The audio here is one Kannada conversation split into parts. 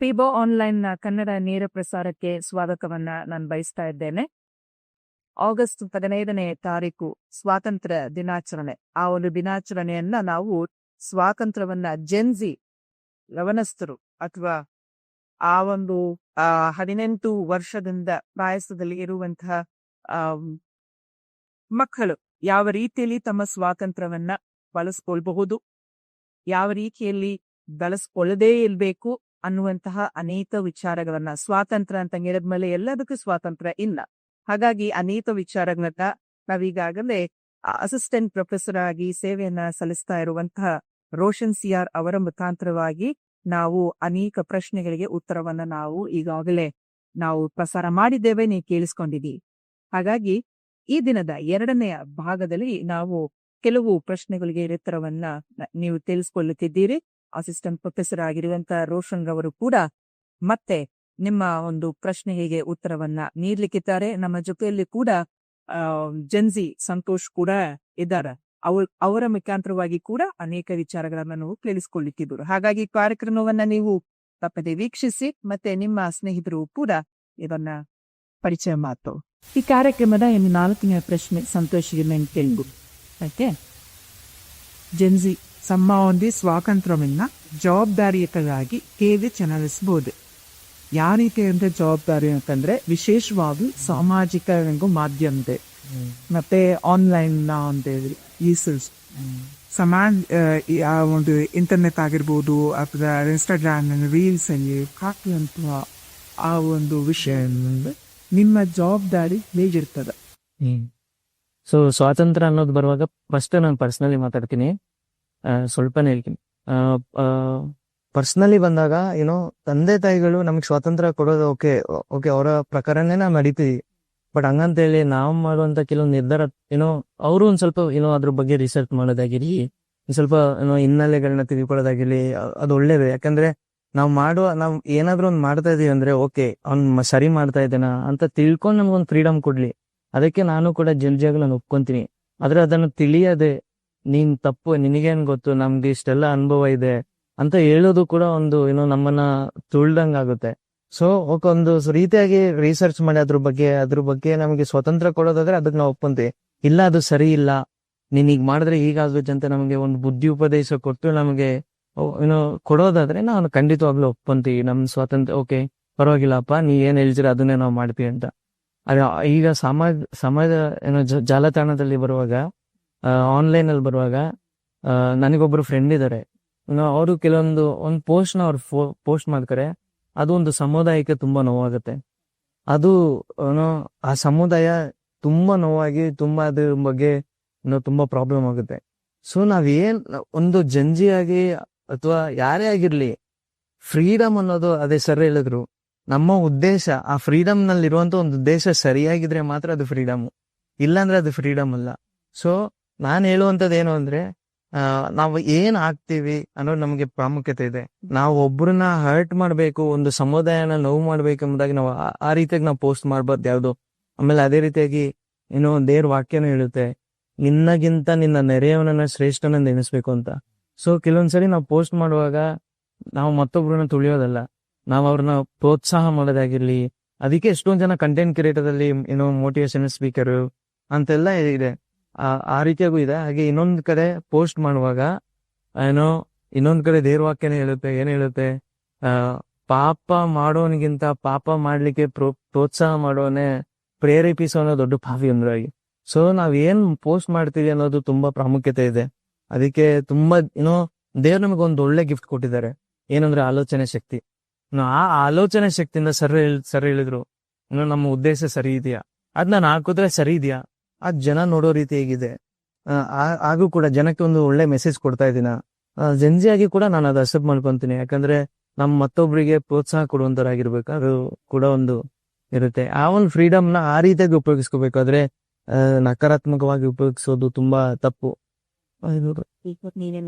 ಸ್ಪೀಬೋ ಆನ್ಲೈನ್ನ ಕನ್ನಡ ನೇರ ಪ್ರಸಾರಕ್ಕೆ ಸ್ವಾಗತವನ್ನ ನಾನು ಬಯಸ್ತಾ ಇದ್ದೇನೆ. ಆಗಸ್ಟ್ 15ನೇ ತಾರೀಕು ಸ್ವಾತಂತ್ರ್ಯ ದಿನಾಚರಣೆ. ಆ ಒಂದು ದಿನಾಚರಣೆಯನ್ನ ನಾವು ಸ್ವಾತಂತ್ರ್ಯವನ್ನ ಜೆನ್ಜಿ ಲವನಸ್ಥರು ಅಥವಾ ಆ ಒಂದು 18 ವರ್ಷದಿಂದ ಪ್ರಾಯಸದಲ್ಲಿ ಇರುವಂತಹ ಆ ಮಕ್ಕಳು ಯಾವ ರೀತಿಯಲ್ಲಿ ತಮ್ಮ ಸ್ವಾತಂತ್ರ್ಯವನ್ನ ಬಳಸ್ಕೊಳ್ಬಹುದು, ಯಾವ ರೀತಿಯಲ್ಲಿ ಬಳಸ್ಕೊಳ್ಳದೇ ಇರಬೇಕು ಅನ್ನುವಂತಹ ಅನೇಕ ವಿಚಾರಗಳನ್ನ, ಸ್ವಾತಂತ್ರ್ಯ ಅಂತ ಹೇಳಿದ್ಮೇಲೆ ಎಲ್ಲದಕ್ಕೂ ಸ್ವಾತಂತ್ರ್ಯ ಇಲ್ಲ. ಹಾಗಾಗಿ ಅನೇಕ ವಿಚಾರಗಳನ್ನ ನಾವೀಗಾಗಲೇ ಅಸಿಸ್ಟೆಂಟ್ ಪ್ರೊಫೆಸರ್ ಆಗಿ ಸೇವೆಯನ್ನ ಸಲ್ಲಿಸ್ತಾ ಇರುವಂತಹ ರೋಷನ್ ಸಿಆರ್ ಅವರ ಮುಖಾಂತರವಾಗಿ ನಾವು ಅನೇಕ ಪ್ರಶ್ನೆಗಳಿಗೆ ಉತ್ತರವನ್ನ ನಾವು ಈಗಾಗಲೇ ಪ್ರಸಾರ ಮಾಡಿದ್ದೇವೆ, ನೀವು ಕೇಳಿಸ್ಕೊಂಡಿದ್ದೀವಿ. ಹಾಗಾಗಿ ಈ ದಿನದ 2ನೆಯ ಭಾಗದಲ್ಲಿ ನಾವು ಕೆಲವು ಪ್ರಶ್ನೆಗಳಿಗೆ ಉತ್ತರವನ್ನ ನೀವು ತಿಳಿಸ್ಕೊಳ್ಳುತ್ತಿದ್ದೀರಿ. ಅಸಿಸ್ಟೆಂಟ್ ಪ್ರೊಫೆಸರ್ ಆಗಿರುವಂತಹ ರೋಷನ್ ರವರು ಕೂಡ ಮತ್ತೆ ನಿಮ್ಮ ಒಂದು ಪ್ರಶ್ನೆಗೆ ಉತ್ತರವನ್ನ ನೀಡ್ಲಿಕ್ಕಿದ್ದಾರೆ. ನಮ್ಮ ಜೊತೆಯಲ್ಲಿ ಕೂಡ ಜೆನ್ಜಿ ಸಂತೋಷ್ ಕೂಡ ಇದ್ದಾರೆ. ಅವರ ಮುಖಾಂತರವಾಗಿ ಕೂಡ ಅನೇಕ ವಿಚಾರಗಳನ್ನ ನಾವು ಕೇಳಿಸ್ಕೊಳ್ಳಿಕ್ಕಿದ್ರು. ಹಾಗಾಗಿ ಕಾರ್ಯಕ್ರಮವನ್ನ ನೀವು ತಪ್ಪದೆ ವೀಕ್ಷಿಸಿ, ಮತ್ತೆ ನಿಮ್ಮ ಸ್ನೇಹಿತರು ಕೂಡ ಇದನ್ನ ಪರಿಚಯ ಮಾತು. ಈ ಕಾರ್ಯಕ್ರಮದ 4ನೇ ಪ್ರಶ್ನೆ ಸಂತೋಷಿಗೆ ನಾನು ಕೇಳಿದ್ರು. ಓಕೆ, ಜೆನ್ಜಿ ಸಂಬಂಧಿ ಸ್ವಾತಂತ್ರ್ಯವನ್ನ ಜವಾಬ್ದಾರಿಯುತವಾಗಿ ಹೇಗೆ ಚಲಾಯಿಸಬಹುದು? ಯಾವ ರೀತಿ ಅಂದ್ರೆ ಜವಾಬ್ದಾರಿ ಅಂತಂದ್ರೆ ವಿಶೇಷವಾಗಿ ಸಾಮಾಜಿಕ ಮಾಧ್ಯಮತೆ ಮತ್ತೆ ಆನ್ಲೈನ್ ಅಂತ ಹೇಳಿದ್ರಿ, ಈ ಒಂದು ಇಂಟರ್ನೆಟ್ ಆಗಿರ್ಬೋದು ಅಥವಾ ಇನ್ಸ್ಟಾಗ್ರಾಮ್ ರೀಲ್ಸ್ ಅಲ್ಲಿ ಹಾಕುವಂತಹ ಆ ಒಂದು ವಿಷಯ ನಿಮ್ಮ ಜವಾಬ್ದಾರಿ ಹೇಗಿರ್ತದೆ? ಸೊ ಸ್ವಾತಂತ್ರ್ಯ ಅನ್ನೋದು ಬರುವಾಗ ಫಸ್ಟ್ ನಾನು ಪರ್ಸನಲಿ ಮಾತಾಡ್ತೀನಿ, ಸ್ವಲ್ಪನೇ ಹೇಳ್ತೀನಿ. ಪರ್ಸನಲಿ ಬಂದಾಗ ಏನೋ ತಂದೆ ತಾಯಿಗಳು ನಮಗೆ ಸ್ವಾತಂತ್ರ್ಯ ಕೊಡೋದು ಓಕೆ ಅವರ ಪ್ರಕಾರನೇ ನಾವು ನಡೀತೀವಿ. ಬಟ್ ಹಂಗಂತೇಳಿ ನಾವು ಮಾಡುವಂತ ಕೆಲವು ನಿರ್ಧಾರ ಏನೋ ಅವರು ಒಂದ್ ಸ್ವಲ್ಪ ಏನೋ ಅದ್ರ ಬಗ್ಗೆ ರಿಸರ್ಚ್ ಮಾಡೋದಾಗಿರಿ, ಸ್ವಲ್ಪ ಏನೋ ಹಿನ್ನೆಲೆಗಳನ್ನ ತಿಳ್ಕೊಳ್ಳೋದಾಗಿರ್ಲಿ, ಅದು ಒಳ್ಳೇದು. ಯಾಕಂದ್ರೆ ನಾವು ಏನಾದ್ರೂ ಒಂದು ಮಾಡ್ತಾ ಇದೀವಿ ಅಂದ್ರೆ ಓಕೆ ಅವ್ನ್ ಸರಿ ಮಾಡ್ತಾ ಇದ್ದೇನಾ ಅಂತ ತಿಳ್ಕೊಂಡು ನಮ್ಗೊಂದು ಫ್ರೀಡಮ್ ಕೊಡ್ಲಿ. ಅದಕ್ಕೆ ನಾನು ಕೂಡ ಜಲ್ದಿಯಾಗಿ ನಾನು ಒಪ್ಕೊಂತೀನಿ. ಆದ್ರೆ ಅದನ್ನು ತಿಳಿಯದೆ ನೀನ್ ತಪ್ಪು, ನಿನಗೇನ್ ಗೊತ್ತು, ನಮ್ಗೆ ಇಷ್ಟೆಲ್ಲ ಅನುಭವ ಇದೆ ಅಂತ ಹೇಳೋದು ಕೂಡ ಒಂದು ಏನೋ ನಮ್ಮನ್ನ ತುಳ್ದಂಗ್ ಆಗುತ್ತೆ. ಸೊ ಒಂದು ರೀತಿಯಾಗಿ ರಿಸರ್ಚ್ ಮಾಡಿ ಅದ್ರ ಬಗ್ಗೆ ನಮಗೆ ಸ್ವತಂತ್ರ ಕೊಡೋದಾದ್ರೆ ಅದಕ್ಕೆ ನಾವು ಒಪ್ಕೊಂತೀವಿ. ಇಲ್ಲ ಅದು ಸರಿ ಇಲ್ಲ, ನೀನ್ ಈಗ ಮಾಡಿದ್ರೆ ಹೀಗಾಗ್ಬೇಕು ಅಂತ ನಮಗೆ ಒಂದು ಬುದ್ಧಿ ಉಪದೇಶ ಕೊಟ್ಟು ನಮಗೆ ಏನೋ ಕೊಡೋದಾದ್ರೆ ನಾವು ಖಂಡಿತವಾಗ್ಲೂ ಒಪ್ಕೊಂತೀವಿ. ನಮ್ ಸ್ವಾತಂತ್ರ್ಯ ಓಕೆ ಪರವಾಗಿಲ್ಲಪ್ಪ, ನೀ ಏನ್ ಹೇಳ್ತೀರ ಅದನ್ನೇ ನಾವು ಮಾಡ್ತೀವಿ ಅಂತ. ಈಗ ಸಮಾಜ ಏನೋ ಜಾಲತಾಣದಲ್ಲಿ ಬರುವಾಗ, ಆನ್ಲೈನ್ ಅಲ್ಲಿ ಬರುವಾಗ ನನಗೊಬ್ರು ಫ್ರೆಂಡ್ ಇದ್ದಾರೆ. ಅವರು ಒಂದು ಪೋಸ್ಟ್ ನ ಅವ್ರು ಪೋಸ್ಟ್ ಮಾಡ್ತಾರೆ. ಅದು ಒಂದು ಸಮುದಾಯಕ್ಕೆ ತುಂಬಾ ನೋವಾಗುತ್ತೆ. ಅದು ಆ ಸಮುದಾಯ ತುಂಬಾ ನೋವಾಗಿ ತುಂಬಾ ಅದ್ರ ಬಗ್ಗೆ ತುಂಬಾ ಪ್ರಾಬ್ಲಮ್ ಆಗುತ್ತೆ. ಸೊ ನಾವೇನ್ ಒಂದು ಜಂಜಿಯಾಗಿ ಅಥವಾ ಯಾರೇ ಆಗಿರ್ಲಿ, ಫ್ರೀಡಮ್ ಅನ್ನೋದು ಅದೇ ಸರ್ ಹೇಳಿದ್ರು, ನಮ್ಮ ಉದ್ದೇಶ ಆ ಫ್ರೀಡಮ್ ನಲ್ಲಿ ಇರುವಂತ ಒಂದು ಉದ್ದೇಶ ಸರಿಯಾಗಿದ್ರೆ ಮಾತ್ರ ಅದು ಫ್ರೀಡಮ್, ಇಲ್ಲಾಂದ್ರೆ ಅದು ಫ್ರೀಡಮ್ ಅಲ್ಲ. ಸೊ ನಾನ್ ಹೇಳುವಂತದ್ದು ಏನು ಅಂದ್ರೆ, ನಾವು ಏನ್ ಆಗ್ತೀವಿ ಅನ್ನೋದು ನಮ್ಗೆ ಪ್ರಾಮುಖ್ಯತೆ ಇದೆ. ನಾವು ಒಬ್ರನ್ನ ಹರ್ಟ್ ಮಾಡ್ಬೇಕು, ಒಂದು ಸಮುದಾಯನ ನೋವು ಮಾಡ್ಬೇಕು ಎಂಬುದಾಗಿ ನಾವು ಆ ರೀತಿಯಾಗಿ ನಾವು ಪೋಸ್ಟ್ ಮಾಡ್ಬಾರ್ದು ಯಾವ್ದು. ಆಮೇಲೆ ಅದೇ ರೀತಿಯಾಗಿ ಏನೋ ದೇವ್ರ ವಾಕ್ಯನೂ ಹೇಳುತ್ತೆ, ನಿನ್ನಗಿಂತ ನಿನ್ನ ನೆರೆಯವನನ್ನ ಶ್ರೇಷ್ಠನಂದ ಎನಿಸ್ಬೇಕು ಅಂತ. ಸೊ ಕೆಲವೊಂದ್ಸರಿ ನಾವು ಪೋಸ್ಟ್ ಮಾಡುವಾಗ ನಾವು ಮತ್ತೊಬ್ರನ್ನ ತುಳಿಯೋದಲ್ಲ, ನಾವು ಅವ್ರನ್ನ ಪ್ರೋತ್ಸಾಹ ಮಾಡೋದಾಗಿರ್ಲಿ. ಅದಕ್ಕೆ ಎಷ್ಟೊಂದ್ ಜನ ಕಂಟೆಂಟ್ ಕ್ರಿಯೇಟರ್ ಅಲ್ಲಿ ಏನೋ ಮೋಟಿವೇಶನಲ್ ಸ್ಪೀಕರ್ ಅಂತೆಲ್ಲ ಇದೆ, ಆ ರೀತಿಯಾಗೂ ಇದೆ. ಹಾಗೆ ಇನ್ನೊಂದ್ ಕಡೆ ಪೋಸ್ಟ್ ಮಾಡುವಾಗ ಇನ್ನೊಂದ್ ಕಡೆ ದೇವ್ರ ವಾಕ್ಯನೇ ಹೇಳುತ್ತೆ, ಏನ್ ಹೇಳುತ್ತೆ, ಪಾಪ ಮಾಡೋನಿಗಿಂತ ಪಾಪ ಮಾಡ್ಲಿಕ್ಕೆ ಪ್ರೋತ್ಸಾಹ ಮಾಡೋನೆ ಪ್ರೇರೇಪಿಸೋನ ದೊಡ್ಡ ಪಾಪಿ ಅಂದ್ರಾಗಿ. ಸೊ ನಾವ್ ಏನ್ ಪೋಸ್ಟ್ ಮಾಡ್ತೀವಿ ಅನ್ನೋದು ತುಂಬಾ ಪ್ರಾಮುಖ್ಯತೆ ಇದೆ. ಅದಕ್ಕೆ ತುಂಬಾ ದೇವ್ರ ನಮಗೊಂದು ಒಳ್ಳೆ ಗಿಫ್ಟ್ ಕೊಟ್ಟಿದ್ದಾರೆ, ಏನಂದ್ರೆ ಆಲೋಚನೆ ಶಕ್ತಿ. ಆ ಆಲೋಚನೆ ಶಕ್ತಿಯಿಂದ ಸರ್ ಹೇಳಿದ್ರು, ನಮ್ಮ ಉದ್ದೇಶ ಸರಿ ಇದೆಯಾ, ಅದ್ ನಾನು ಹಾಕಿದ್ರೆ ಸರಿ ಇದೆಯಾ, ಅದ್ ಜನ ನೋಡೋ ರೀತಿ ಹೇಗಿದೆ, ಹಾಗೂ ಕೂಡ ಜನಕ್ಕೆ ಒಂದು ಒಳ್ಳೆ ಮೆಸೇಜ್ ಕೊಡ್ತಾ ಇದ್ದೀನ, ಜಂಜಿಯಾಗಿ ಕೂಡ ನಾನು ಅದು ಅಕ್ಸೆಪ್ಟ್ ಮಾಡ್ಕೊಂತೀನಿ. ಯಾಕಂದ್ರೆ ಮತ್ತೊಬ್ರಿಗೆ ಪ್ರೋತ್ಸಾಹ ಕೊಡುವಂತರಾಗಿರ್ಬೇಕು, ಅದು ಕೂಡ ಒಂದು ಇರುತ್ತೆ. ಆ ಒಂದು ಫ್ರೀಡಮ್ ನ ಆ ರೀತಿಯಾಗಿ ಉಪಯೋಗಿಸ್ಕೋಬೇಕಾದ್ರೆ ನಕಾರಾತ್ಮಕವಾಗಿ ಉಪಯೋಗಿಸೋದು ತುಂಬಾ ತಪ್ಪು.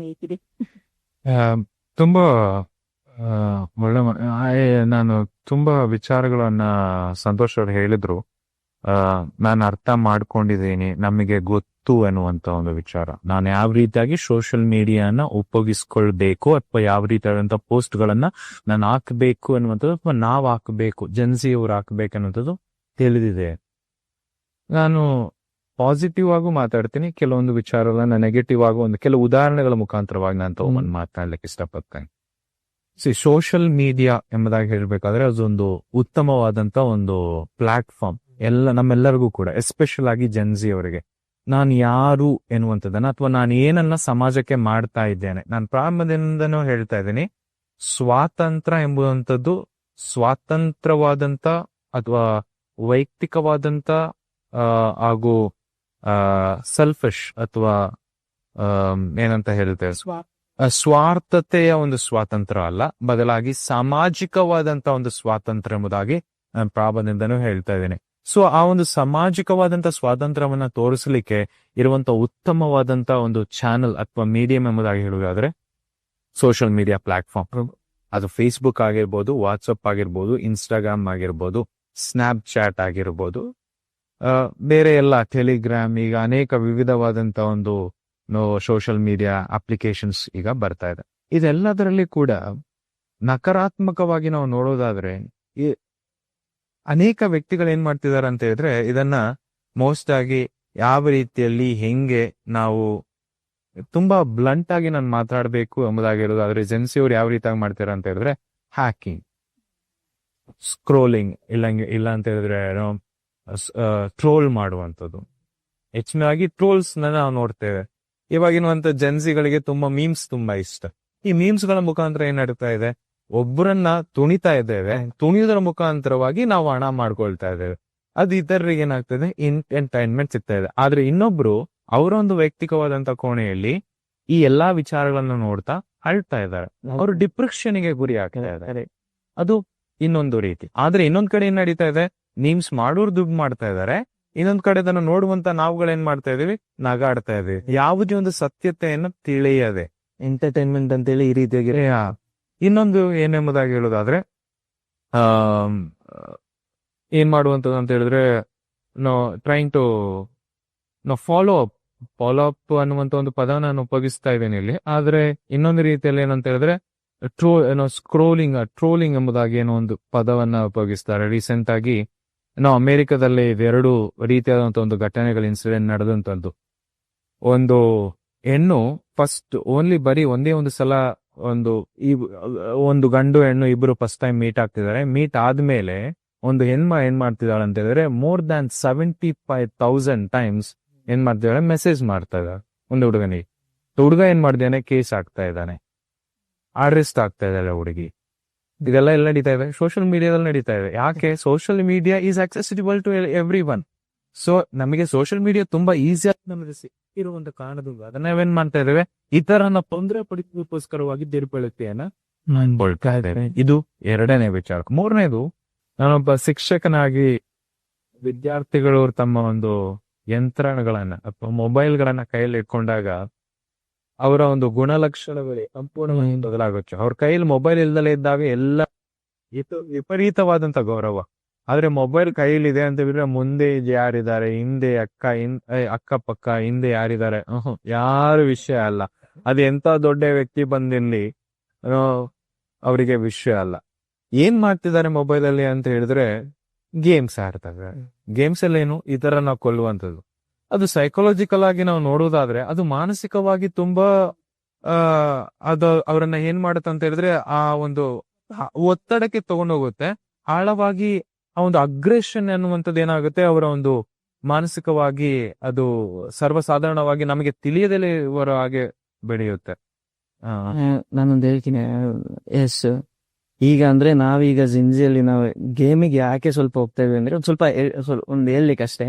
ತುಂಬಾ ಒಳ್ಳೆ ನಾನು ತುಂಬಾ ವಿಚಾರಗಳನ್ನ ಸಂತೋಷ್ ಅವರು ಹೇಳಿದ್ರು. ನಾನು ಅರ್ಥ ಮಾಡ್ಕೊಂಡಿದ್ದೀನಿ, ನಮಗೆ ಗೊತ್ತು ಅನ್ನುವಂತ ಒಂದು ವಿಚಾರ. ನಾನು ಯಾವ ರೀತಿಯಾಗಿ ಸೋಷಿಯಲ್ ಮೀಡಿಯಾನ ಉಪಯೋಗಿಸ್ಕೊಳ್ಬೇಕು ಅಥವಾ ಯಾವ ರೀತಿಯಾದಂತ ಪೋಸ್ಟ್ ಗಳನ್ನ ನಾನು ಹಾಕಬೇಕು ಅನ್ನುವಂಥದ್ದು ಅಥವಾ ನಾವು ಹಾಕಬೇಕು, ಜನ್ಸಿ ಅವ್ರು ಹಾಕ್ಬೇಕು ಅನ್ನುವಂಥದ್ದು ತಿಳಿದಿದೆ. ನಾನು ಪಾಸಿಟಿವ್ ಆಗು ಮಾತಾಡ್ತೀನಿ, ಕೆಲವೊಂದು ವಿಚಾರಗಳನ್ನ ನೆಗೆಟಿವ್ ಆಗು ಕೆಲವು ಉದಾಹರಣೆಗಳ ಮುಖಾಂತರವಾಗಿ ನಾನು ತಗೊಂಡು ಮಾತನಾಡ್ಲಿಕ್ಕೆ ಇಷ್ಟಪಡ್ತೇನೆ. ಸೋಷಿಯಲ್ ಮೀಡಿಯಾ ಎಂಬುದಾಗಿ ಹೇಳ್ಬೇಕಾದ್ರೆ ಅದೊಂದು ಉತ್ತಮವಾದಂತ ಒಂದು ಪ್ಲಾಟ್ಫಾರ್ಮ್ ನಮ್ಮೆಲ್ಲರಿಗೂ ಕೂಡ, ಎಸ್ಪೆಷಲ್ ಆಗಿ ಜನ್ಸಿ ಅವರಿಗೆ. ನಾನು ಯಾರು ಎನ್ನುವಂಥದ್ದನ್ನ ಅಥವಾ ನಾನು ಏನನ್ನ ಸಮಾಜಕ್ಕೆ ಮಾಡ್ತಾ ಇದ್ದೇನೆ, ನಾನು ಪ್ರಾರಂಭದಿಂದನೂ ಹೇಳ್ತಾ ಇದ್ದೀನಿ, ಸ್ವಾತಂತ್ರ್ಯ ಎಂಬುವಂಥದ್ದು ಸ್ವಾತಂತ್ರ್ಯವಾದಂತ ಅಥವಾ ವೈಯಕ್ತಿಕವಾದಂತ ಹಾಗೂ ಸೆಲ್ಫಿಶ್ ಅಥವಾ ಏನಂತ ಹೇಳ್ತೇವೆ, ಸ್ವಾರ್ಥತೆಯ ಒಂದು ಸ್ವಾತಂತ್ರ್ಯ ಅಲ್ಲ, ಬದಲಾಗಿ ಸಾಮಾಜಿಕವಾದಂತ ಒಂದು ಸ್ವಾತಂತ್ರ್ಯ ಎಂಬುದಾಗಿ ನಾನು ಪ್ರಾರಂಭದಿಂದನೂ ಹೇಳ್ತಾ ಇದ್ದೀನಿ. ಸೊ ಆ ಒಂದು ಸಾಮಾಜಿಕವಾದಂತ ಸ್ವಾತಂತ್ರ್ಯವನ್ನ ತೋರಿಸಲಿಕ್ಕೆ ಇರುವಂತ ಉತ್ತಮವಾದಂತ ಒಂದು ಚಾನೆಲ್ ಅಥವಾ ಮೀಡಿಯಂ ಎಂಬುದಾಗಿ ಹೇಳುವುದಾದ್ರೆ ಸೋಷಿಯಲ್ ಮೀಡಿಯಾ ಪ್ಲಾಟ್ಫಾರ್ಮ್. ಅದು ಫೇಸ್ಬುಕ್ ಆಗಿರ್ಬೋದು, ವಾಟ್ಸಪ್ ಆಗಿರ್ಬೋದು, ಇನ್ಸ್ಟಾಗ್ರಾಮ್ ಆಗಿರ್ಬೋದು, ಸ್ನ್ಯಾಪ್ ಚಾಟ್ ಆಗಿರ್ಬೋದು, ಬೇರೆ ಎಲ್ಲ ಟೆಲಿಗ್ರಾಮ್, ಈಗ ಅನೇಕ ವಿವಿಧವಾದಂತ ಒಂದು ಸೋಷಿಯಲ್ ಮೀಡಿಯಾ ಅಪ್ಲಿಕೇಶನ್ಸ್ ಈಗ ಬರ್ತಾ ಇದೆ. ಇದೆಲ್ಲದರಲ್ಲಿ ಕೂಡ ನಕಾರಾತ್ಮಕವಾಗಿ ನಾವು ನೋಡೋದಾದ್ರೆ ಅನೇಕ ವ್ಯಕ್ತಿಗಳು ಏನ್ ಮಾಡ್ತಿದಾರೆ ಅಂತ ಹೇಳಿದ್ರೆ, ಇದನ್ನ ಮೋಸ್ಟ್ ಆಗಿ ಯಾವ ರೀತಿಯಲ್ಲಿ ಹೆಂಗೆ ನಾವು ತುಂಬಾ ಬ್ಲಂಟ್ ಆಗಿ ನಾನು ಮಾತಾಡಬೇಕು ಎಂಬುದಾಗಿರೋದಾದ್ರೆ ಜೆನ್ಸಿ ಅವ್ರು ಯಾವ ರೀತಿಯಾಗಿ ಮಾಡ್ತಾರೆ ಅಂತ ಹೇಳಿದ್ರೆ ಹ್ಯಾಕಿಂಗ್, ಸ್ಕ್ರೋಲಿಂಗ್, ಇಲ್ಲ ಅಂತ ಹೇಳಿದ್ರೆ ಟ್ರೋಲ್ ಮಾಡುವಂಥದ್ದು. ಹೆಚ್ಚಿನಾಗಿ ಟ್ರೋಲ್ಸ್ ನಾವು ನೋಡ್ತೇವೆ. ಇವಾಗಿರುವಂತ ಜೆನ್ಸಿಗಳಿಗೆ ತುಂಬಾ ಮೀಮ್ಸ್ ತುಂಬಾ ಇಷ್ಟ. ಈ ಮೀಮ್ಸ್ ಗಳ ಮುಖಾಂತರ ಏನ್ ನಡೀತಾ ಇದೆ, ಒಬ್ಬರನ್ನ ತುಣಿತಾ ಇದ್ದೇವೆ, ತುಣಿಯೋದ್ರ ಮುಖಾಂತರವಾಗಿ ನಾವು ಹಣ ಮಾಡ್ಕೊಳ್ತಾ ಇದ್ದೇವೆ. ಅದು ಇತರರಿಗೆ ಏನಾಗ್ತದೆ, ಎಂಟರ್ಟೈನ್ಮೆಂಟ್ ಸಿಗ್ತಾ ಇದೆ. ಆದ್ರೆ ಇನ್ನೊಬ್ರು ಅವರ ಒಂದು ವೈಯಕ್ತಿಕವಾದಂತ ಕೋಣೆಯಲ್ಲಿ ಈ ಎಲ್ಲಾ ವಿಚಾರಗಳನ್ನ ನೋಡ್ತಾ ಅಳ್ತಾ ಇದ್ದಾರೆ, ಅವರು ಡಿಪ್ರೆಷನ್ಗೆ ಗುರಿ ಆಗ್ತಾ ಇದ್ದಾರೆ. ಅದು ಇನ್ನೊಂದು ರೀತಿ. ಆದ್ರೆ ಇನ್ನೊಂದ್ ಕಡೆ ಏನ್ ನಡೀತಾ ಇದೆ, ಮೀಮ್ಸ್ ಮಾಡೋರು ದುಡ್ಡು ಮಾಡ್ತಾ ಇದ್ದಾರೆ, ಇನ್ನೊಂದ್ ಕಡೆ ಅದನ್ನು ನೋಡುವಂತ ನಾವುಗಳೇನ್ ಮಾಡ್ತಾ ಇದೀವಿ, ನಗಾಡ್ತಾ ಇದೀವಿ. ಯಾವುದೇ ಒಂದು ಸತ್ಯತೆಯನ್ನು ತಿಳಿಯದೆ ಎಂಟರ್ಟೈನ್ಮೆಂಟ್ ಅಂತೇಳಿ ಈ ರೀತಿಯಾಗಿ. ಇನ್ನೊಂದು ಏನೆಂಬುದಾಗಿ ಹೇಳೋದಾದ್ರೆ ಏನ್ ಮಾಡುವಂಥದ್ದು ಅಂತ ಹೇಳಿದ್ರೆ, ಟ್ರೈಂಗ್ ಟು ಫಾಲೋ ಅಪ್ ಅನ್ನುವಂತ ಒಂದು ಪದ ನಾನು ಉಪಯೋಗಿಸ್ತಾ ಇದ್ದೇನೆ ಇಲ್ಲಿ. ಆದ್ರೆ ಇನ್ನೊಂದು ರೀತಿಯಲ್ಲಿ ಏನಂತ ಹೇಳಿದ್ರೆ ಟ್ರೋಲಿಂಗ್ ಎಂಬುದಾಗಿ ಏನೋ ಒಂದು ಪದವನ್ನ ಉಪಯೋಗಿಸ್ತಾರೆ. ರೀಸೆಂಟ್ ಆಗಿ ಅಮೆರಿಕದಲ್ಲಿ ಎರಡು ರೀತಿಯಾದಂತ ಒಂದು ಘಟನೆಗಳ ಇನ್ಸಿಡೆಂಟ್ ನಡೆದಂತದ್ದು. ಒಂದು ಹೆಣ್ಣು ಫಸ್ಟ್ ಬರೀ ಒಂದೇ ಒಂದು ಸಲ ಒಂದು ಗಂಡು ಹೆಣ್ಣು ಇಬ್ರು ಫಸ್ಟ್ ಟೈಮ್ ಮೀಟ್ ಆಗ್ತಿದ್ದಾರೆ. ಮೀಟ್ ಆದ್ಮೇಲೆ ಒಂದು ಹೆಣ್ಮ ಏನ್ ಮಾಡ್ತಿದ್ದಾಳೆ ಅಂತ ಹೇಳಿದ್ರೆ more than 75,000 ಟೈಮ್ಸ್ ಏನ್ ಮಾಡ್ತಿದ್ದಾಳೆ, ಮೆಸೇಜ್ ಮಾಡ್ತಾ ಇದ್ದಾಳೆ ಒಂದು ಹುಡುಗನಿಗೆ. ಹುಡುಗ ಏನ್ ಮಾಡ್ದಾನೆ, ಕೇಸ್ ಆಗ್ತಾ ಇದ್ದಾನೆ, ಅರೆಸ್ಟ್ ಆಗ್ತಾ ಇದ್ದಾಳೆ ಹುಡುಗಿ. ಇದೆಲ್ಲ ಎಲ್ಲ ನಡೀತಾ ಇದೆ, ಸೋಷಿಯಲ್ ಮೀಡಿಯಾದಲ್ಲಿ ನಡೀತಾ ಇದೆ. ಯಾಕೆ? Social media is accessible to everyone. So ನಮಗೆ ಸೋಷಿಯಲ್ ಮೀಡಿಯಾ ತುಂಬಾ ಈಸಿಯಾಗಿ ನಮಗೆ ಇರುವಂತ ಕಾರಣದಿಂದ ಅದನ್ನ ನಾವೇನ್ ಮಾಡ್ತಾ ಇದ್ದೇವೆ, ಈ ತರ ನಾವು ತೊಂದರೆ ಪಡಿಸೋದಕ್ಕೋಸ್ಕರವಾಗಿ ದುರುಪಯೋಗತೆಯನ್ನ ಮಾಡ್ಕೊಳ್ತಾ ಇದ್ದೇವೆ. ಇದು ಎರಡನೇ ವಿಚಾರ. ಮೂರನೇದು, ನಾನೊಬ್ಬ ಶಿಕ್ಷಕನಾಗಿ ವಿದ್ಯಾರ್ಥಿಗಳು ತಮ್ಮ ಒಂದು ಯಂತ್ರಣಗಳನ್ನ ಅಥವಾ ಮೊಬೈಲ್ಗಳನ್ನ ಕೈಯಲ್ಲಿ ಇಟ್ಕೊಂಡಾಗ ಅವರ ಒಂದು ಗುಣಲಕ್ಷಣಗಳು ಸಂಪೂರ್ಣವಾಗಿ ಬದಲಾಗುತ್ತೆ. ಅವ್ರ ಕೈಯಲ್ಲಿ ಮೊಬೈಲ್ ಇಲ್ದಲೇ ಇದ್ದಾಗ ಎಲ್ಲ ವಿಪರೀತವಾದಂತ ಗೌರವ. ಆದ್ರೆ ಮೊಬೈಲ್ ಕೈಲಿದೆ ಅಂತ ಹೇಳಿದ್ರೆ ಮುಂದೆ ಯಾರಿದ್ದಾರೆ, ಹಿಂದೆ ಅಕ್ಕಪಕ್ಕ ಹಿಂದೆ ಯಾರಿದ್ದಾರೆ, ಯಾರು ವಿಷಯ ಅಲ್ಲ. ಅದು ಎಂತ ದೊಡ್ಡ ವ್ಯಕ್ತಿ ಬಂದಿರ್ಲಿ ಅವರಿಗೆ ವಿಷಯ ಅಲ್ಲ. ಏನ್ ಮಾಡ್ತಿದ್ದಾರೆ ಮೊಬೈಲ್ ಅಲ್ಲಿ ಅಂತ ಹೇಳಿದ್ರೆ ಗೇಮ್ಸ್ ಆಡ್ತಾರೆ. ಗೇಮ್ಸ್ ಅಲ್ಲಿ ಏನು ಈ ತರ ನಾವು ಕೊಲ್ಲುವಂಥದ್ದು. ಅದು ಸೈಕಾಲಜಿಕಲ್ ಆಗಿ ನಾವು ನೋಡೋದಾದ್ರೆ ಅದು ಮಾನಸಿಕವಾಗಿ ತುಂಬಾ ಅದು ಅವರನ್ನ ಏನ್ ಮಾಡುತ್ತೆ ಅಂತ ಹೇಳಿದ್ರೆ ಆ ಒಂದು ಒತ್ತಡಕ್ಕೆ ತಗೊಂಡೋಗುತ್ತೆ. ಆಳವಾಗಿ ಆ ಒಂದು ಅಗ್ರೆಷನ್ ಅನ್ನುವಂಥದ್ದು ಏನಾಗುತ್ತೆ, ಅವರ ಒಂದು ಮಾನಸಿಕವಾಗಿ ಅದು ಸರ್ವಸಾಧಾರಣವಾಗಿ ನಮಗೆ ತಿಳಿಯದಲೇ ಇವರ ಹಾಗೆ ಬೆಳೆಯುತ್ತೆ. ನಾನೊಂದು ಹೇಳ್ತೀನಿ. ಎಸ್, ಈಗ ಅಂದ್ರೆ ನಾವೀಗ ಜಿಂಜಿಯಲ್ಲಿ ನಾವು ಗೇಮಿಗೆ ಯಾಕೆ ಸ್ವಲ್ಪ ಹೋಗ್ತೇವೆ ಅಂದ್ರೆ ಒಂದು ಸ್ವಲ್ಪ ಒಂದು ಹೇಳ್ಲಿಕ್ಕೆ ಅಷ್ಟೇ.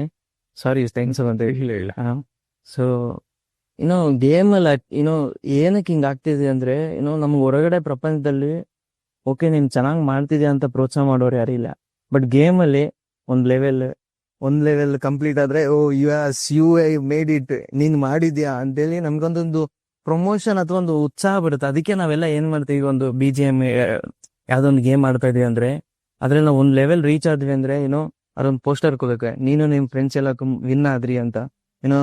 ಸಾರಿ ಥ್ಯಾಂಕ್ಸ್ ಅಂತ ಹೇಳಿಲ್ಲ. ಸೊ ಗೇಮಲ್ಲಿ ಏನಕ್ಕೆ ಹಿಂಗ ಆಗ್ತಿದೆ ಅಂದ್ರೆ ನಮ್ಗೆ ಹೊರಗಡೆ ಪ್ರಪಂಚದಲ್ಲಿ ಓಕೆ ನೀನ್ ಚೆನ್ನಾಗಿ ಮಾಡ್ತಿದ್ಯಾ ಅಂತ ಪ್ರೋತ್ಸಾಹ ಮಾಡೋರು ಯಾರಿಲ್ಲ. ಬಟ್ ಗೇಮಲ್ಲಿ ಒಂದ್ ಲೆವೆಲ್ ಕಂಪ್ಲೀಟ್ ಆದ್ರೆ ಯು ಮೇಡ್ ಇಟ್, ನೀನ್ ಮಾಡಿದ್ಯಾ ಅಂತೇಳಿ ನಮ್ಗೊಂದೊಂದು ಪ್ರಮೋಷನ್ ಅಥವಾ ಒಂದು ಉತ್ಸಾಹ ಬರುತ್ತೆ. ಅದಕ್ಕೆ ನಾವೆಲ್ಲ ಏನ್ ಮಾಡ್ತೀವಿ, ಒಂದು BGM ಯಾವ್ದೊಂದು ಗೇಮ್ ಆಡ್ತಾ ಇದೀವಿ ಅಂದ್ರೆ ಅದ್ರಲ್ಲಿ ನಾವು ಒಂದ್ ಲೆವೆಲ್ ರೀಚ್ ಆದ್ವಿ ಅಂದ್ರೆ ಅದೊಂದು ಪೋಸ್ಟರ್ ಕೊಡಕ್ಕೆ, ನೀನು ನಿಮ್ ಫ್ರೆಂಡ್ಸ್ ಎಲ್ಲ ವಿನ್ ಆದ್ರಿ ಅಂತ, ಏನೋ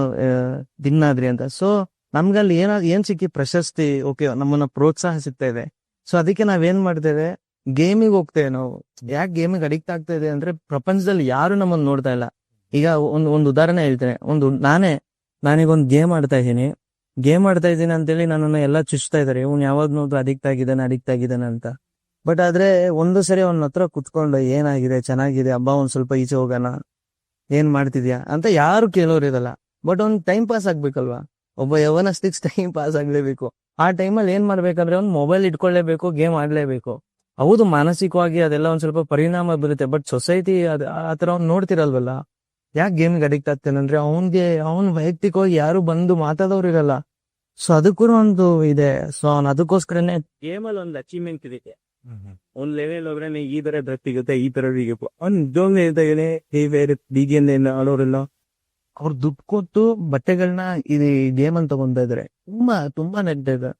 ವಿನ್ ಆದ್ರಿ ಅಂತ. ಸೊ ನಮ್ಗಲ್ಲಿ ಏನ್ ಸಿಕ್ಕಿ ಪ್ರಶಸ್ತಿ, ಓಕೆ, ನಮ್ಮನ್ನ ಪ್ರೋತ್ಸಾಹ ಸಿಗ್ತಾ ಇದೆ. ಸೊ ಅದಕ್ಕೆ ನಾವೇನ್ ಮಾಡ್ತೇವೆ, ಗೇಮಿಗೆ ಹೋಗ್ತೇವೆ ನಾವು. ಯಾಕೆ ಗೇಮಿಗೆ ಅಡಿಕ್ಟ್ ಆಗ್ತಾ ಇದೆ ಅಂದ್ರೆ, ಪ್ರಪಂಚದಲ್ಲಿ ಯಾರು ನಮ್ಮನ್ನ ನೋಡ್ತಾ ಇಲ್ಲ. ಈಗ ಒಂದು ಉದಾಹರಣೆ ಹೇಳ್ತೇನೆ. ನಾನೀಗೊಂದು ಗೇಮ್ ಆಡ್ತಾ ಇದ್ದೀನಿ ಅಂತೇಳಿ ನನ್ನನ್ನು ಎಲ್ಲ ಚುಚ್ತಾ ಇದಾರೆ, ಇವ್ನು ಯಾವಾಗ ನೋಡಿದ್ರು ಅಡಿಕ್ಟ್ ಆಗಿದ್ದಾನೆ ಅಂತ. ಬಟ್ ಆದ್ರೆ ಒಂದು ಸರಿ ಅವನ ಹತ್ರ ಕುತ್ಕೊಂಡು ಏನಾಗಿದೆ, ಚೆನ್ನಾಗಿದೆ, ಹಬ್ಬ ಒಂದ್ ಸ್ವಲ್ಪ ಈಚೆ ಹೋಗೋಣ, ಏನ್ ಮಾಡ್ತಿದ್ಯಾ ಅಂತ ಯಾರು ಕೇಳೋರು ಇರಲ್ಲ. ಬಟ್ ಅವ್ನ್ ಟೈಮ್ ಪಾಸ್ ಆಗ್ಬೇಕಲ್ವಾ, ಒಬ್ಬ ಯವನಸ್ಟಿಕ್ಸ್ ಟೈಮ್ ಪಾಸ್ ಆಗ್ಲೇಬೇಕು. ಆ ಟೈಮಲ್ಲಿ ಏನ್ ಮಾಡ್ಬೇಕಂದ್ರೆ ಅವ್ನ್ ಮೊಬೈಲ್ ಇಟ್ಕೊಳ್ಳೇಬೇಕು, ಗೇಮ್ ಆಡ್ಲೇಬೇಕು. ಹೌದು, ಮಾನಸಿಕವಾಗಿ ಅದೆಲ್ಲ ಒಂದ್ ಸ್ವಲ್ಪ ಪರಿಣಾಮ ಬೀರುತ್ತೆ. ಬಟ್ ಸೊಸೈಟಿ ಆತರ ಅವ್ನ್ ನೋಡ್ತಿರಲ್ವಲ್ಲ. ಯಾಕೆ ಗೇಮ್ಗೆ ಅಡಿಕ್ಟ್ ಆಗ್ತಾನೆ ಅಂದ್ರೆ, ಅವನ್ ವೈಯಕ್ತಿಕವಾಗಿ ಯಾರು ಬಂದು ಮಾತಾಡೋರು ಇರಲ್ಲ. ಸೊ ಅದಕ್ಕೂ ಒಂದು ಇದೆ. ಸೊ ಅವ್ನ್ ಅದಕ್ಕೋಸ್ಕರನೇ ಗೇಮಲ್ಲಿ ಒಂದು ಅಚೀವ್ಮೆಂಟ್ ಇದಕ್ಕೆ. ಒಂದ್ ಲೆವೆಲ್ ಹೋದ್ರೆ ಈ ತರ ಡ್ರೆಸ್ ಸಿಗುತ್ತೆ, ಈ ತರ ಅವ್ನ್ ನಿಜವಾಗ್ಲೂ ಹೇಳ್ತಾ ಇದ್ದಾನೆ, ಬೀದಿಯನ್ನ ಆಡೋರೆಲ್ಲ ಅವ್ರು ದುಡ್ಡು ಕೊಟ್ಟು ಬಟ್ಟೆಗಳನ್ನ ಈ ಗೇಮ್ ಅಂತ ತಗೊಂತಾ ಇದಾರೆ. ತುಂಬಾ ನೆಟ್ ಇದೆ.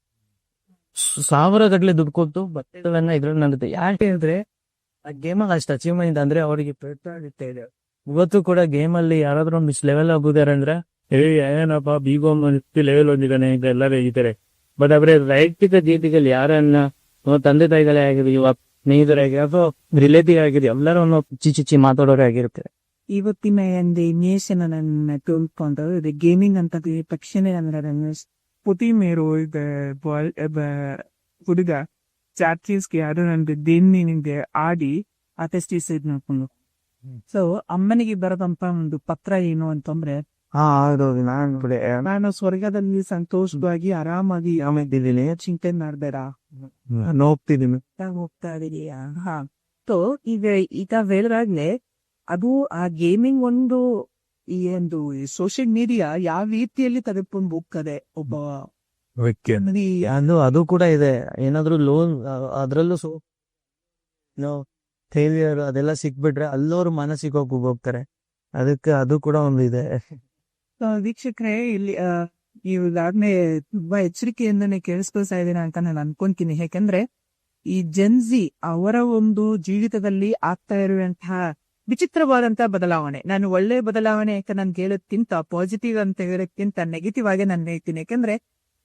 ಸಾವಿರ ಗಟ್ಲೆ ದುಡ್ಡು ಕೊಟ್ಟು ಬಟ್ಟೆಗಳನ್ನ ಇದ್ರಲ್ಲಿ ನಡುತ್ತೆ. ಯಾಕೆ ಅಂದ್ರೆ ಆ ಗೇಮಲ್ಲಿ ಅಷ್ಟು ಅಚೀವ್ಮೆಂಟ್ ಅಂದ್ರೆ ಅವರಿಗೆ ಪ್ರೋತ್ಸಾಹ ಇದೆ. ಇವತ್ತು ಕೂಡ ಗೇಮ್ ಅಲ್ಲಿ ಯಾರಾದ್ರೂ ಮಿಸ್ ಲೆವೆಲ್ ಆಗುದಾರೆ ಅಂದ್ರೆ, ಏನಪ್ಪ ಬಿಗೋಮ್ ಲೆವೆಲ್ ಹೊಂದಿದ್ದಾನೆ ಅಂತ ಎಲ್ಲರೂ ಹೇಳ್ತಾರೆ. ಬಟ್ ಅವ್ರೆ ವೈಯಕ್ತಿಕ ಜೀವಿತದಲ್ಲಿ ಯಾರನ್ನ ತಂದೆ ತಾಯಿಗಳೇ ಆಗಿರಿ, ಇವಾಗ ಸ್ನೇಹಿತರಾಗಿ ಅಥವಾ ರಿಲೇಟಿವ್ ಆಗಿರಿ, ಎಲ್ಲರೂ ಚಿಚ್ಚಿ ಮಾತಾಡೋರೇ ಆಗಿರ್ತಾರೆ. ಇವತ್ತಿನ ಒಂದು ನೇಷನ್ ನನ್ನ ತಿಳ್ಕೊಂಡು ಇದು ಗೇಮಿಂಗ್ ಅಂತ ತಕ್ಷಣ ಪುಟಿ ಮೇರು ಇದು ಹುಡುಗ ಚಾರ್ಜೀಸ್ಗೆ ಯಾರು ನನ್ಗೆ ದೇನಿಗೆ ಆಡಿ ಅಟೆಸ್ಟಿಸೈಡ್ ನೋಡ್ಕೊಂಡು. ಸೊ ಅಮ್ಮನಿಗೆ ಬರದಂತ ಒಂದು ಪತ್ರ ಏನು ಅಂತಂದ್ರೆ, ನಾನು ಸ್ವರ್ಗದಲ್ಲಿ ಸಂತೋಷವಾಗಿ ಆರಾಮಾಗಿ ಆಮೇಲೆ ಚಿಂತೆ ಮಾಡ್ಬೇಡ, ಹೋಗ್ತಿದ್ದೀನಿ. ಹೋಗ್ತಾ ಇದೀಯಾ. ಸೊ ಈಗ ಹೇಳಿದಾಗ್ಲೆ ಅದು ಆ ಗೇಮಿಂಗ್ ಒಂದು ಈ ಒಂದು ಸೋಷಿಯಲ್ ಮೀಡಿಯಾ ಯಾವ ರೀತಿಯಲ್ಲಿ ತೆಗೆದುಕೊಂಡು ಹೋಗ್ತದೆ ಒಬ್ಬ ಅದು ಕೂಡ ಇದೆ. ಏನಾದ್ರು ಲೋನ್ ಅದ್ರಲ್ಲೂ ಫೇಲಿಯರ್ ಅದೆಲ್ಲ ಸಿಕ್ಬಿಟ್ರೆ ಅಲ್ಲೋರು ಮಾನಸಿಕವಾಗಿ ಹೋಗ್ತಾರೆ. ಅದಕ್ಕೆ ಅದು ಕೂಡ ಒಂದು ಇದೆ. ವೀಕ್ಷಕರೇ, ಇಲ್ಲಿ ಇವಾಗ್ಲೇ ತುಂಬಾ ಎಚ್ಚರಿಕೆಯಿಂದನೇ ಕೇಳಿಸ್ಕೊಳ್ತಾ ಇದ್ದೀನಿ ಅಂತ ನಾನು ಅನ್ಕೊಂತೀನಿ. ಯಾಕಂದ್ರೆ ಈ ಜೆನ್ಜಿ ಅವರ ಒಂದು ಜೀವಿತದಲ್ಲಿ ಆಗ್ತಾ ಇರುವಂತಹ ವಿಚಿತ್ರವಾದಂತಹ ಬದಲಾವಣೆ, ನಾನು ಒಳ್ಳೆ ಬದಲಾವಣೆ ಅಂತ ನಾನು ಹೇಳೋದ್ಕಿಂತ ಪಾಸಿಟಿವ್ ಅಂತ ಹೇಳೋದ್ಕಿಂತ ನೆಗೆಟಿವ್ ಆಗಿ ನಾನು ಹೇಳ್ತೀನಿ. ಯಾಕಂದ್ರೆ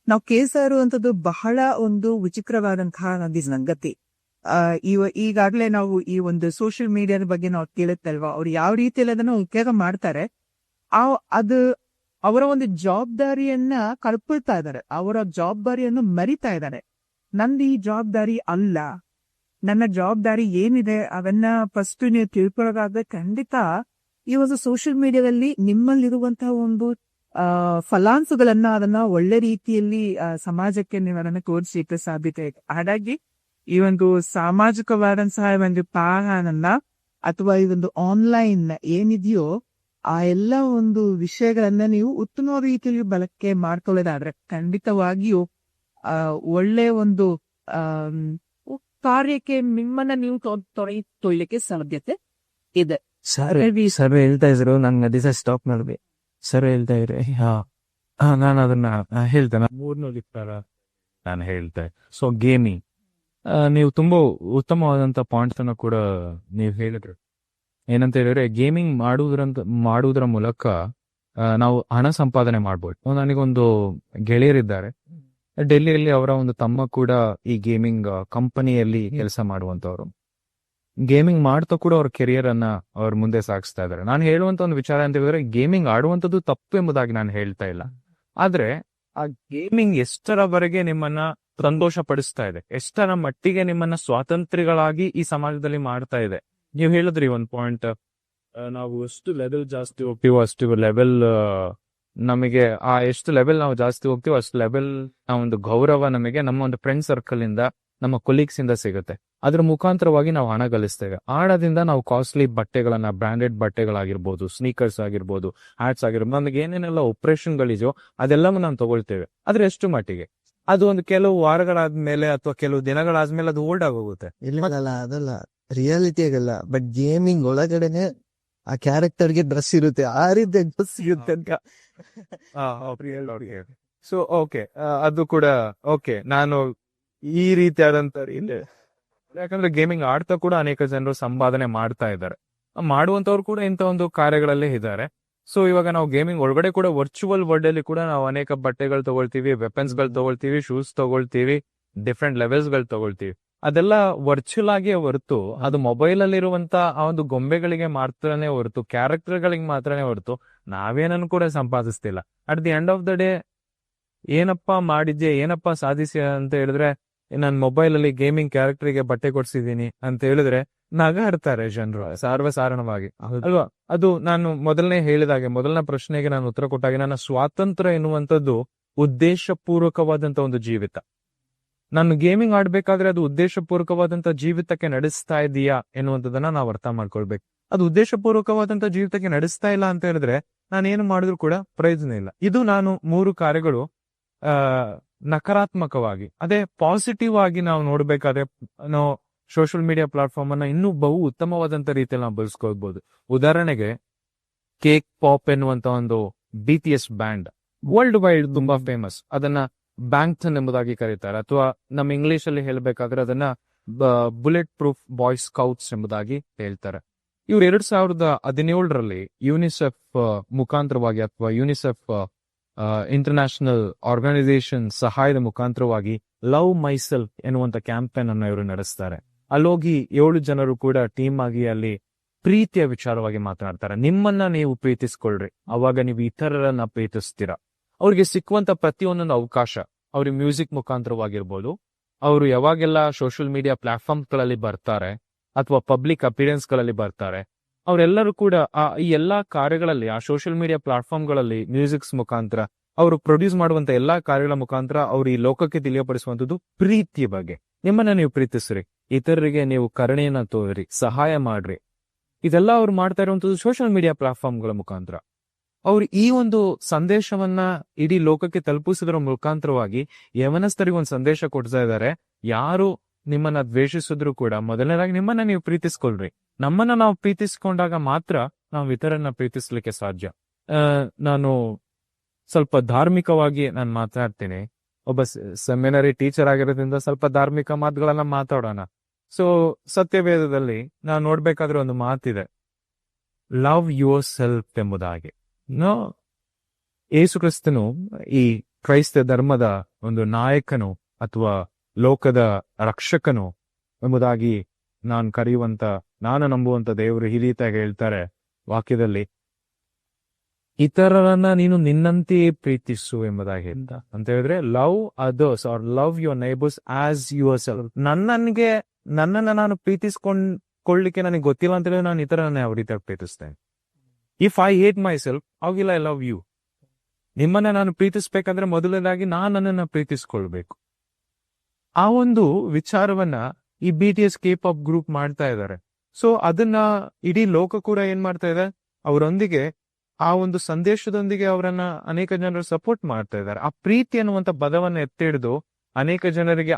ನಾವು ಕೇಳ್ತಾ ಇರುವಂತದ್ದು ಬಹಳ ಒಂದು ವಿಚಿತ್ರವಾದಂತಹ ಸಂಗತಿ. ಈಗಾಗ್ಲೇ ನಾವು ಈ ಒಂದು ಸೋಷಿಯಲ್ ಮೀಡಿಯಾದ ಬಗ್ಗೆ ನಾವು ಕೇಳುತ್ತಲ್ವಾ, ಅವ್ರು ಯಾವ ರೀತಿಯಲ್ಲಿ ಅದನ್ನ ಉಪಯೋಗ ಮಾಡ್ತಾರೆ, ಅದು ಅವರ ಒಂದು ಜವಾಬ್ದಾರಿಯನ್ನ ಕಳ್ಕೊಳ್ತಾ ಇದ್ದಾರೆ, ಅವರ ಜವಾಬ್ದಾರಿಯನ್ನು ಮರಿತಾ ಇದ್ದಾರೆ. ನಂದು ಈ ಜವಾಬ್ದಾರಿ ಅಲ್ಲ, ನನ್ನ ಜವಾಬ್ದಾರಿ ಏನಿದೆ ಅವನ್ನ ಫಸ್ಟ್ ನೀವು ತಿಳ್ಕೊಳ್ಳೋದಾದ್ರೆ ಖಂಡಿತ ಈ ಒಂದು ಸೋಷಿಯಲ್ ಮೀಡಿಯಾದಲ್ಲಿ ನಿಮ್ಮಲ್ಲಿರುವಂತಹ ಒಂದು ಫಲಾಂಶಗಳನ್ನ ಅದನ್ನ ಒಳ್ಳೆ ರೀತಿಯಲ್ಲಿ ಸಮಾಜಕ್ಕೆ ನೀವು ಅದನ್ನ ತೋರಿಸಲಿಕ್ಕೆ ಸಾಧ್ಯತೆ ಇದೆ. ಹಾಗಾಗಿ ಈ ಒಂದು ಸಾಮಾಜಿಕವಾದಂತಹ ಒಂದು ಪಾಲನ ಅಥವಾ ಈ ಒಂದು ಆನ್ಲೈನ್ ಏನಿದೆಯೋ ಆ ಎಲ್ಲ ಒಂದು ವಿಷಯಗಳನ್ನ ನೀವು ಉತ್ತಮ ರೀತಿಯಲ್ಲಿ ಬಳಕೆ ಮಾಡ್ಕೊಳ್ಳೋದಾದ್ರೆ ಖಂಡಿತವಾಗಿಯೂ ಒಳ್ಳೆ ಒಂದು ಕಾರ್ಯಕ್ಕೆ ನಿಮ್ಮನ್ನ ನೀವು ತೊಳಿಲಿಕ್ಕೆ ಸಾಧ್ಯತೆ ಇದೆ. ಸರ್ ಹೇಳ್ತಾ ಇದ್ರು, ನಂಗೆ ದಿವಸ ಸ್ಟಾಪ್ ಮಾಡ್ಬಿ. ಸರ್ ಹೇಳ್ತಾ ಇದ್ರೆ ನಾನು ಅದನ್ನ ಹೇಳ್ತೇನೆ. ನಾನು ಹೇಳ್ತೆ. ಸೊ ಗೇಮಿಂಗ್ ನೀವು ತುಂಬಾ ಉತ್ತಮವಾದಂತ ಪಾಯಿಂಟ್ಸ್ ಅನ್ನ ಕೂಡ ನೀವು ಹೇಳಿದ್ರು. ಏನಂತ ಹೇಳಿದ್ರೆ, ಗೇಮಿಂಗ್ ಮಾಡುವುದರ ಮೂಲಕ ನಾವು ಹಣ ಸಂಪಾದನೆ ಮಾಡ್ಬೋದು. ನನಗೊಂದು ಗೆಳೆಯರಿದ್ದಾರೆ ಡೆಲ್ಲಿಯಲ್ಲಿ, ಅವರ ಒಂದು ತಮ್ಮ ಕೂಡ ಈ ಗೇಮಿಂಗ್ ಕಂಪನಿಯಲ್ಲಿ ಕೆಲಸ ಮಾಡುವಂತವ್ರು. ಗೇಮಿಂಗ್ ಮಾಡ್ತಾ ಕೂಡ ಅವ್ರ ಕೆರಿಯರ್ ಅನ್ನ ಅವ್ರ ಮುಂದೆ ಸಾಗಿಸ್ತಾ ಇದ್ದಾರೆ. ನಾನು ಹೇಳುವಂತ ಒಂದು ವಿಚಾರ ಅಂತ ಹೇಳಿದ್ರೆ, ಗೇಮಿಂಗ್ ಆಡುವಂತದ್ದು ತಪ್ಪು ಎಂಬುದಾಗಿ ನಾನು ಹೇಳ್ತಾ ಇಲ್ಲ. ಆದ್ರೆ ಆ ಗೇಮಿಂಗ್ ಎಷ್ಟರವರೆಗೆ ನಿಮ್ಮನ್ನ ಸಂತೋಷ ಪಡಿಸ್ತಾ ಇದೆ, ಎಷ್ಟರ ಮಟ್ಟಿಗೆ ನಿಮ್ಮನ್ನ ಸ್ವಾತಂತ್ರ್ಯಗಳಾಗಿ ಈ ಸಮಾಜದಲ್ಲಿ ಮಾಡ್ತಾ ಇದೆ. ನೀವು ಹೇಳಿದ್ರಿ ಒಂದ್ ಪಾಯಿಂಟ್, ನಾವು ಎಷ್ಟು ಲೆವೆಲ್ ಜಾಸ್ತಿ ಹೋಗ್ತೀವೋ ಅಷ್ಟು ಲೆವೆಲ್ ನಮಗೆ ಎಷ್ಟು ಲೆವೆಲ್ ನಾವು ಜಾಸ್ತಿ ಹೋಗ್ತೀವೋ ಅಷ್ಟು ಲೆವೆಲ್ ಒಂದು ಗೌರವ ನಮಗೆ ನಮ್ಮ ಒಂದು ಫ್ರೆಂಡ್ ಸರ್ಕಲ್ ಇಂದ, ನಮ್ಮ ಕೊಲೀಗ್ಸ್ ಇಂದ ಸಿಗುತ್ತೆ. ಅದ್ರ ಮುಖಾಂತರವಾಗಿ ನಾವು ಹಣ ಗಳಿಸ್ತೇವೆ. ಹಣದಿಂದ ನಾವು ಕಾಸ್ಟ್ಲಿ ಬಟ್ಟೆಗಳನ್ನ, ಬ್ರಾಂಡೆಡ್ ಬಟ್ಟೆಗಳಾಗಿರ್ಬೋದು, ಸ್ನೀಕರ್ಸ್ ಆಗಿರ್ಬೋದು, ಹ್ಯಾಟ್ಸ್ ಆಗಿರ್ಬೋದು, ನಮಗೆ ಏನೇನೆಲ್ಲ ಆಪರೇಷನ್ ಗಳಿದೆಯೋ ಅದೆಲ್ಲವೂ ನಾವು ತಗೊಳ್ತೇವೆ. ಆದ್ರೆ ಎಷ್ಟು ಮಟ್ಟಿಗೆ ಅದು ಒಂದು ಕೆಲವು ವಾರಗಳಾದ್ಮೇಲೆ ಅಥವಾ ಕೆಲವು ದಿನಗಳಾದ್ಮೇಲೆ ಅದು ಓಲ್ಡ್ ಆಗೋಗುತ್ತೆ. ಅದಲ್ಲ ರಿಯಾಲಿಟಿ ಆಗಲ್ಲ. ಬಟ್ ಗೇಮಿಂಗ್ ಒಳಗಡೆನೆ ಆ ಕ್ಯಾರೆಕ್ಟರ್ಗೆ ಡ್ರೆಸ್ ಇರುತ್ತೆ, ಆ ರೀತಿ ಡ್ರೆಸ್ ಸಿಗುತ್ತೆ ಅಂತ. ಸೊ ಓಕೆ, ಅದು ಕೂಡ ಓಕೆ. ನಾನು ಈ ರೀತಿಯಾದಂತ ಯಾಕಂದ್ರೆ ಗೇಮಿಂಗ್ ಆಡ್ತಾ ಕೂಡ ಅನೇಕ ಜನರು ಸಂಪಾದನೆ ಮಾಡ್ತಾ ಇದ್ದಾರೆ. ಮಾಡುವಂತವ್ರು ಕೂಡ ಇಂಥ ಒಂದು ಕಾರ್ಯಗಳಲ್ಲೇ ಇದ್ದಾರೆ. ಸೊ ಇವಾಗ ನಾವು ಗೇಮಿಂಗ್ ಒಳಗಡೆ ಕೂಡ ವರ್ಚುವಲ್ ವರ್ಲ್ಡ್ ಅಲ್ಲಿ ಕೂಡ ನಾವು ಅನೇಕ ಬಟ್ಟೆಗಳು ತಗೊಳ್ತೀವಿ, ವೆಪನ್ಸ್ ಗಳು ತಗೊಳ್ತೀವಿ, ಶೂಸ್ ತಗೊಳ್ತೀವಿ, ಡಿಫ್ರೆಂಟ್ ಲೆವೆಲ್ಸ್ ಗಳು ತಗೊಳ್ತೀವಿ. ಅದೆಲ್ಲ ವರ್ಚುವಲ್ ಆಗಿ ಹೊರತು ಅದು ಮೊಬೈಲ್ ಅಲ್ಲಿರುವಂತ ಆ ಒಂದು ಗೊಂಬೆಗಳಿಗೆ ಮಾತ್ರನೇ ಹೊರತು, ಕ್ಯಾರೆಕ್ಟರ್ ಗಳಿಗೆ ಮಾತ್ರನೇ ಹೊರತು ನಾವೇನನ್ನು ಕೂಡ ಸಂಪಾದಿಸ್ತಿಲ್ಲ. At the end of the day ಏನಪ್ಪಾ ಮಾಡಿದ್ಯಾ, ಏನಪ್ಪಾ ಸಾಧಿಸ್ಯ ಅಂತ ಹೇಳಿದ್ರೆ, ನಾನು ಮೊಬೈಲ್ ಅಲ್ಲಿ ಗೇಮಿಂಗ್ ಕ್ಯಾರೆಕ್ಟರ್ಗೆ ಬಟ್ಟೆ ಕೊಡ್ಸಿದೀನಿ ಅಂತ ಹೇಳಿದ್ರೆ ನಗಾಡ್ತಾರೆ ಜನರು ಸಾರ್ವಸಾಧಾರಣವಾಗಿ ಅಲ್ವಾ. ಅದು ನಾನು ಮೊದಲನೇ ಹೇಳಿದಾಗೆ, ಮೊದಲನೇ ಪ್ರಶ್ನೆಗೆ ನಾನು ಉತ್ತರ ಕೊಟ್ಟಾಗೆ, ನನ್ನ ಸ್ವಾತಂತ್ರ್ಯ ಎನ್ನುವಂಥದ್ದು ಉದ್ದೇಶಪೂರ್ವಕವಾದಂತ ಒಂದು ಜೀವಿತ. ನಾನು ಗೇಮಿಂಗ್ ಆಡ್ಬೇಕಾದ್ರೆ ಅದು ಉದ್ದೇಶಪೂರ್ವಕವಾದಂತ ಜೀವಿತಕ್ಕೆ ನಡೆಸ್ತಾ ಇದೀಯಾ ಎನ್ನುವಂಥದ್ದನ್ನ ನಾವು ಅರ್ಥ ಮಾಡ್ಕೊಳ್ಬೇಕು. ಅದು ಉದ್ದೇಶಪೂರ್ವಕವಾದಂತ ಜೀವಿತಕ್ಕೆ ನಡೆಸ್ತಾ ಇಲ್ಲ ಅಂತ ಹೇಳಿದ್ರೆ ನಾನೇನು ಮಾಡಿದ್ರು ಕೂಡ ಪ್ರಯೋಜನ ಇಲ್ಲ. ಇದು ನಾನು 3 ಕಾರ್ಯಗಳು ನಕಾರಾತ್ಮಕವಾಗಿ. ಅದೇ ಪಾಸಿಟಿವ್ ಆಗಿ ನಾವು ನೋಡ್ಬೇಕಾದ್ರೆ ನಾವು ಸೋಷಿಯಲ್ ಮೀಡಿಯಾ ಪ್ಲಾಟ್ಫಾರ್ಮ್ ಅನ್ನ ಇನ್ನೂ ಬಹು ಉತ್ತಮವಾದಂತ ರೀತಿಯಲ್ಲಿ ನಾವು ಬಳಸ್ಕೊಳ್ಬಹುದು. ಉದಾಹರಣೆಗೆ ಕೇಕ್ ಪಾಪ್ ಎನ್ನುವಂತ ಒಂದು BTS ಬ್ಯಾಂಡ್ ವರ್ಲ್ಡ್ ವೈಡ್ ತುಂಬಾ ಫೇಮಸ್. ಅದನ್ನ ಬ್ಯಾಂಕ್ಟನ್ ಎಂಬುದಾಗಿ ಕರೀತಾರೆ, ಅಥವಾ ನಮ್ಮ ಇಂಗ್ಲಿಷ್ ಅಲ್ಲಿ ಹೇಳ್ಬೇಕಾದ್ರೆ ಅದನ್ನ ಬುಲೆಟ್ ಪ್ರೂಫ್ ಬಾಯ್ ಸ್ಕೌಟ್ಸ್ ಎಂಬುದಾಗಿ ಹೇಳ್ತಾರೆ. ಇವ್ರು 2017ರಲ್ಲಿ ಯುನಿಸೆಫ್ ಮುಖಾಂತರವಾಗಿ ಅಥವಾ ಯುನಿಸೆಫ್ ಇಂಟರ್ನ್ಯಾಷನಲ್ ಆರ್ಗನೈಸೇಷನ್ ಸಹಾಯದ ಮುಖಾಂತರವಾಗಿ ಲವ್ ಮೈಸೆಲ್ಫ್ ಎನ್ನುವಂತ ಕ್ಯಾಂಪೇನ್ ಅನ್ನು ಇವರು ನಡೆಸ್ತಾರೆ. ಅಲ್ಲೋಗಿ 7 ಜನರು ಕೂಡ ಟೀಮ್ ಆಗಿ ಅಲ್ಲಿ ಪ್ರೀತಿಯ ವಿಚಾರವಾಗಿ ಮಾತನಾಡ್ತಾರೆ. ನಿಮ್ಮನ್ನ ನೀವು ಪ್ರೀತಿಸ್ಕೊಳ್ರಿ, ಅವಾಗ ನೀವು ಇತರರನ್ನ ಪ್ರೀತಿಸ್ತೀರಾ. ಅವ್ರಿಗೆ ಸಿಕ್ಕುವಂತ ಪ್ರತಿಯೊಂದೊಂದು ಅವಕಾಶ, ಅವ್ರಿಗೆ ಮ್ಯೂಸಿಕ್ ಮುಖಾಂತರವಾಗಿರ್ಬೋದು, ಅವರು ಯಾವಾಗೆಲ್ಲ ಸೋಷಿಯಲ್ ಮೀಡಿಯಾ ಪ್ಲಾಟ್ಫಾರ್ಮ್ ಗಳಲ್ಲಿ ಬರ್ತಾರೆ ಅಥವಾ ಪಬ್ಲಿಕ್ ಅಪಿಯರೆನ್ಸ್ ಗಳಲ್ಲಿ ಬರ್ತಾರೆ, ಅವರೆಲ್ಲರೂ ಕೂಡ ಈ ಎಲ್ಲಾ ಕಾರ್ಯಗಳಲ್ಲಿ, ಆ ಸೋಷಿಯಲ್ ಮೀಡಿಯಾ ಪ್ಲಾಟ್ಫಾರ್ಮ್ ಗಳಲ್ಲಿ ಮ್ಯೂಸಿಕ್ಸ್ ಮುಖಾಂತರ ಅವರು ಪ್ರೊಡ್ಯೂಸ್ ಮಾಡುವಂತ ಎಲ್ಲಾ ಕಾರ್ಯಗಳ ಮುಖಾಂತರ ಅವರು ಈ ಲೋಕಕ್ಕೆ ತಿಳಿಯಪಡಿಸುವಂತದ್ದು ಪ್ರೀತಿಯ ಬಗ್ಗೆ. ನಿಮ್ಮನ್ನ ನೀವು ಪ್ರೀತಿಸ್ರಿ, ಇತರರಿಗೆ ನೀವು ಕರುಣೆಯನ್ನ ತೋರಿ, ಸಹಾಯ ಮಾಡ್ರಿ. ಇದೆಲ್ಲ ಅವ್ರು ಮಾಡ್ತಾ ಇರುವಂತದ್ದು ಸೋಷಿಯಲ್ ಮೀಡಿಯಾ ಪ್ಲಾಟ್ಫಾರ್ಮ್ಗಳ ಮುಖಾಂತರ. ಅವ್ರು ಈ ಒಂದು ಸಂದೇಶವನ್ನ ಇಡೀ ಲೋಕಕ್ಕೆ ತಲುಪಿಸೋದ್ರ ಮುಖಾಂತರವಾಗಿ ಯವನಸ್ಥರಿಗೆ ಒಂದು ಸಂದೇಶ ಕೊಡ್ತಾ ಇದ್ದಾರೆ. ಯಾರು ನಿಮ್ಮನ್ನ ದ್ವೇಷಿಸಿದ್ರು ಕೂಡ ಮೊದಲನೇದಾಗಿ ನಿಮ್ಮನ್ನ ನೀವು ಪ್ರೀತಿಸ್ಕೊಳ್ರಿ. ನಮ್ಮನ್ನ ನಾವು ಪ್ರೀತಿಸ್ಕೊಂಡಾಗ ಮಾತ್ರ ನಾವು ಇತರನ್ನ ಪ್ರೀತಿಸ್ಲಿಕ್ಕೆ ಸಾಧ್ಯ. ನಾನು ಸ್ವಲ್ಪ ಧಾರ್ಮಿಕವಾಗಿ ನಾನು ಮಾತಾಡ್ತೀನಿ. ಒಬ್ಬ ಸೆಮಿನರಿ ಟೀಚರ್ ಆಗಿರೋದ್ರಿಂದ ಸ್ವಲ್ಪ ಧಾರ್ಮಿಕ ಮಾತುಗಳನ್ನ ಮಾತಾಡೋಣ. ಸೊ ಸತ್ಯವೇದದಲ್ಲಿ ನಾವು ನೋಡ್ಬೇಕಾದ್ರೆ ಒಂದು ಮಾತಿದೆ, ಲವ್ ಯುವರ್ ಸೆಲ್ಫ್ ಎಂಬುದಾಗಿ. ಯೇಸು ಕ್ರಿಸ್ತನು ಈ ಕ್ರೈಸ್ತ ಧರ್ಮದ ಒಂದು ನಾಯಕನು ಅಥವಾ ಲೋಕದ ರಕ್ಷಕನು ಎಂಬುದಾಗಿ ನಾನು ನಂಬುವಂತ ದೇವರು ಈ ರೀತಿಯಾಗಿ ಹೇಳ್ತಾರೆ ವಾಕ್ಯದಲ್ಲಿ, ಇತರರನ್ನ ನೀನು ನಿನ್ನಂತೆಯೇ ಪ್ರೀತಿಸು ಎಂಬುದಾಗಿ ಅಂತ ಹೇಳಿದ್ರೆ, love others R love your neighbours as your self. ನನ್ನನ್ನ ನಾನು ಪ್ರೀತಿಸ್ಕೊಳ್ಳಿಕ್ಕೆ ನನಗೆ ಗೊತ್ತಿಲ್ಲ ಅಂತ ಹೇಳಿದ್ರೆ ನಾನು ಇತರರನ್ನ ಯಾವ ರೀತಿಯಾಗಿ ಪ್ರೀತಿಸ್ತೇನೆ. If I hate myself, how will I love you? ನಿಮ್ಮನ್ನ ನಾನು ಪ್ರೀತಿಸ್ಬೇಕಂದ್ರೆ ಮೊದಲನೇದಾಗಿ ನಾನು ನನ್ನನ್ನ ಪ್ರೀತಿಸ್ಕೊಳ್ಬೇಕು. ಆ ಒಂದು ವಿಚಾರವನ್ನ ಈ BTS K-pop ಗ್ರೂಪ್ ಮಾಡ್ತಾ ಇದ್ದಾರೆ. ಸೊ ಅದನ್ನ ಇಡೀ ಲೋಕ ಕೂಡ ಏನ್ ಮಾಡ್ತಾ ಇದೆ, ಅವರೊಂದಿಗೆ ಆ ಒಂದು ಸಂದೇಶದೊಂದಿಗೆ ಅವರನ್ನ ಅನೇಕ ಜನರು ಸಪೋರ್ಟ್ ಮಾಡ್ತಾ ಇದ್ದಾರೆ. ಆ ಪ್ರೀತಿ ಅನ್ನುವಂತ ಪದವನ್ನ ಎತ್ತಿಡಿದು ಅನೇಕ ಜನರಿಗೆ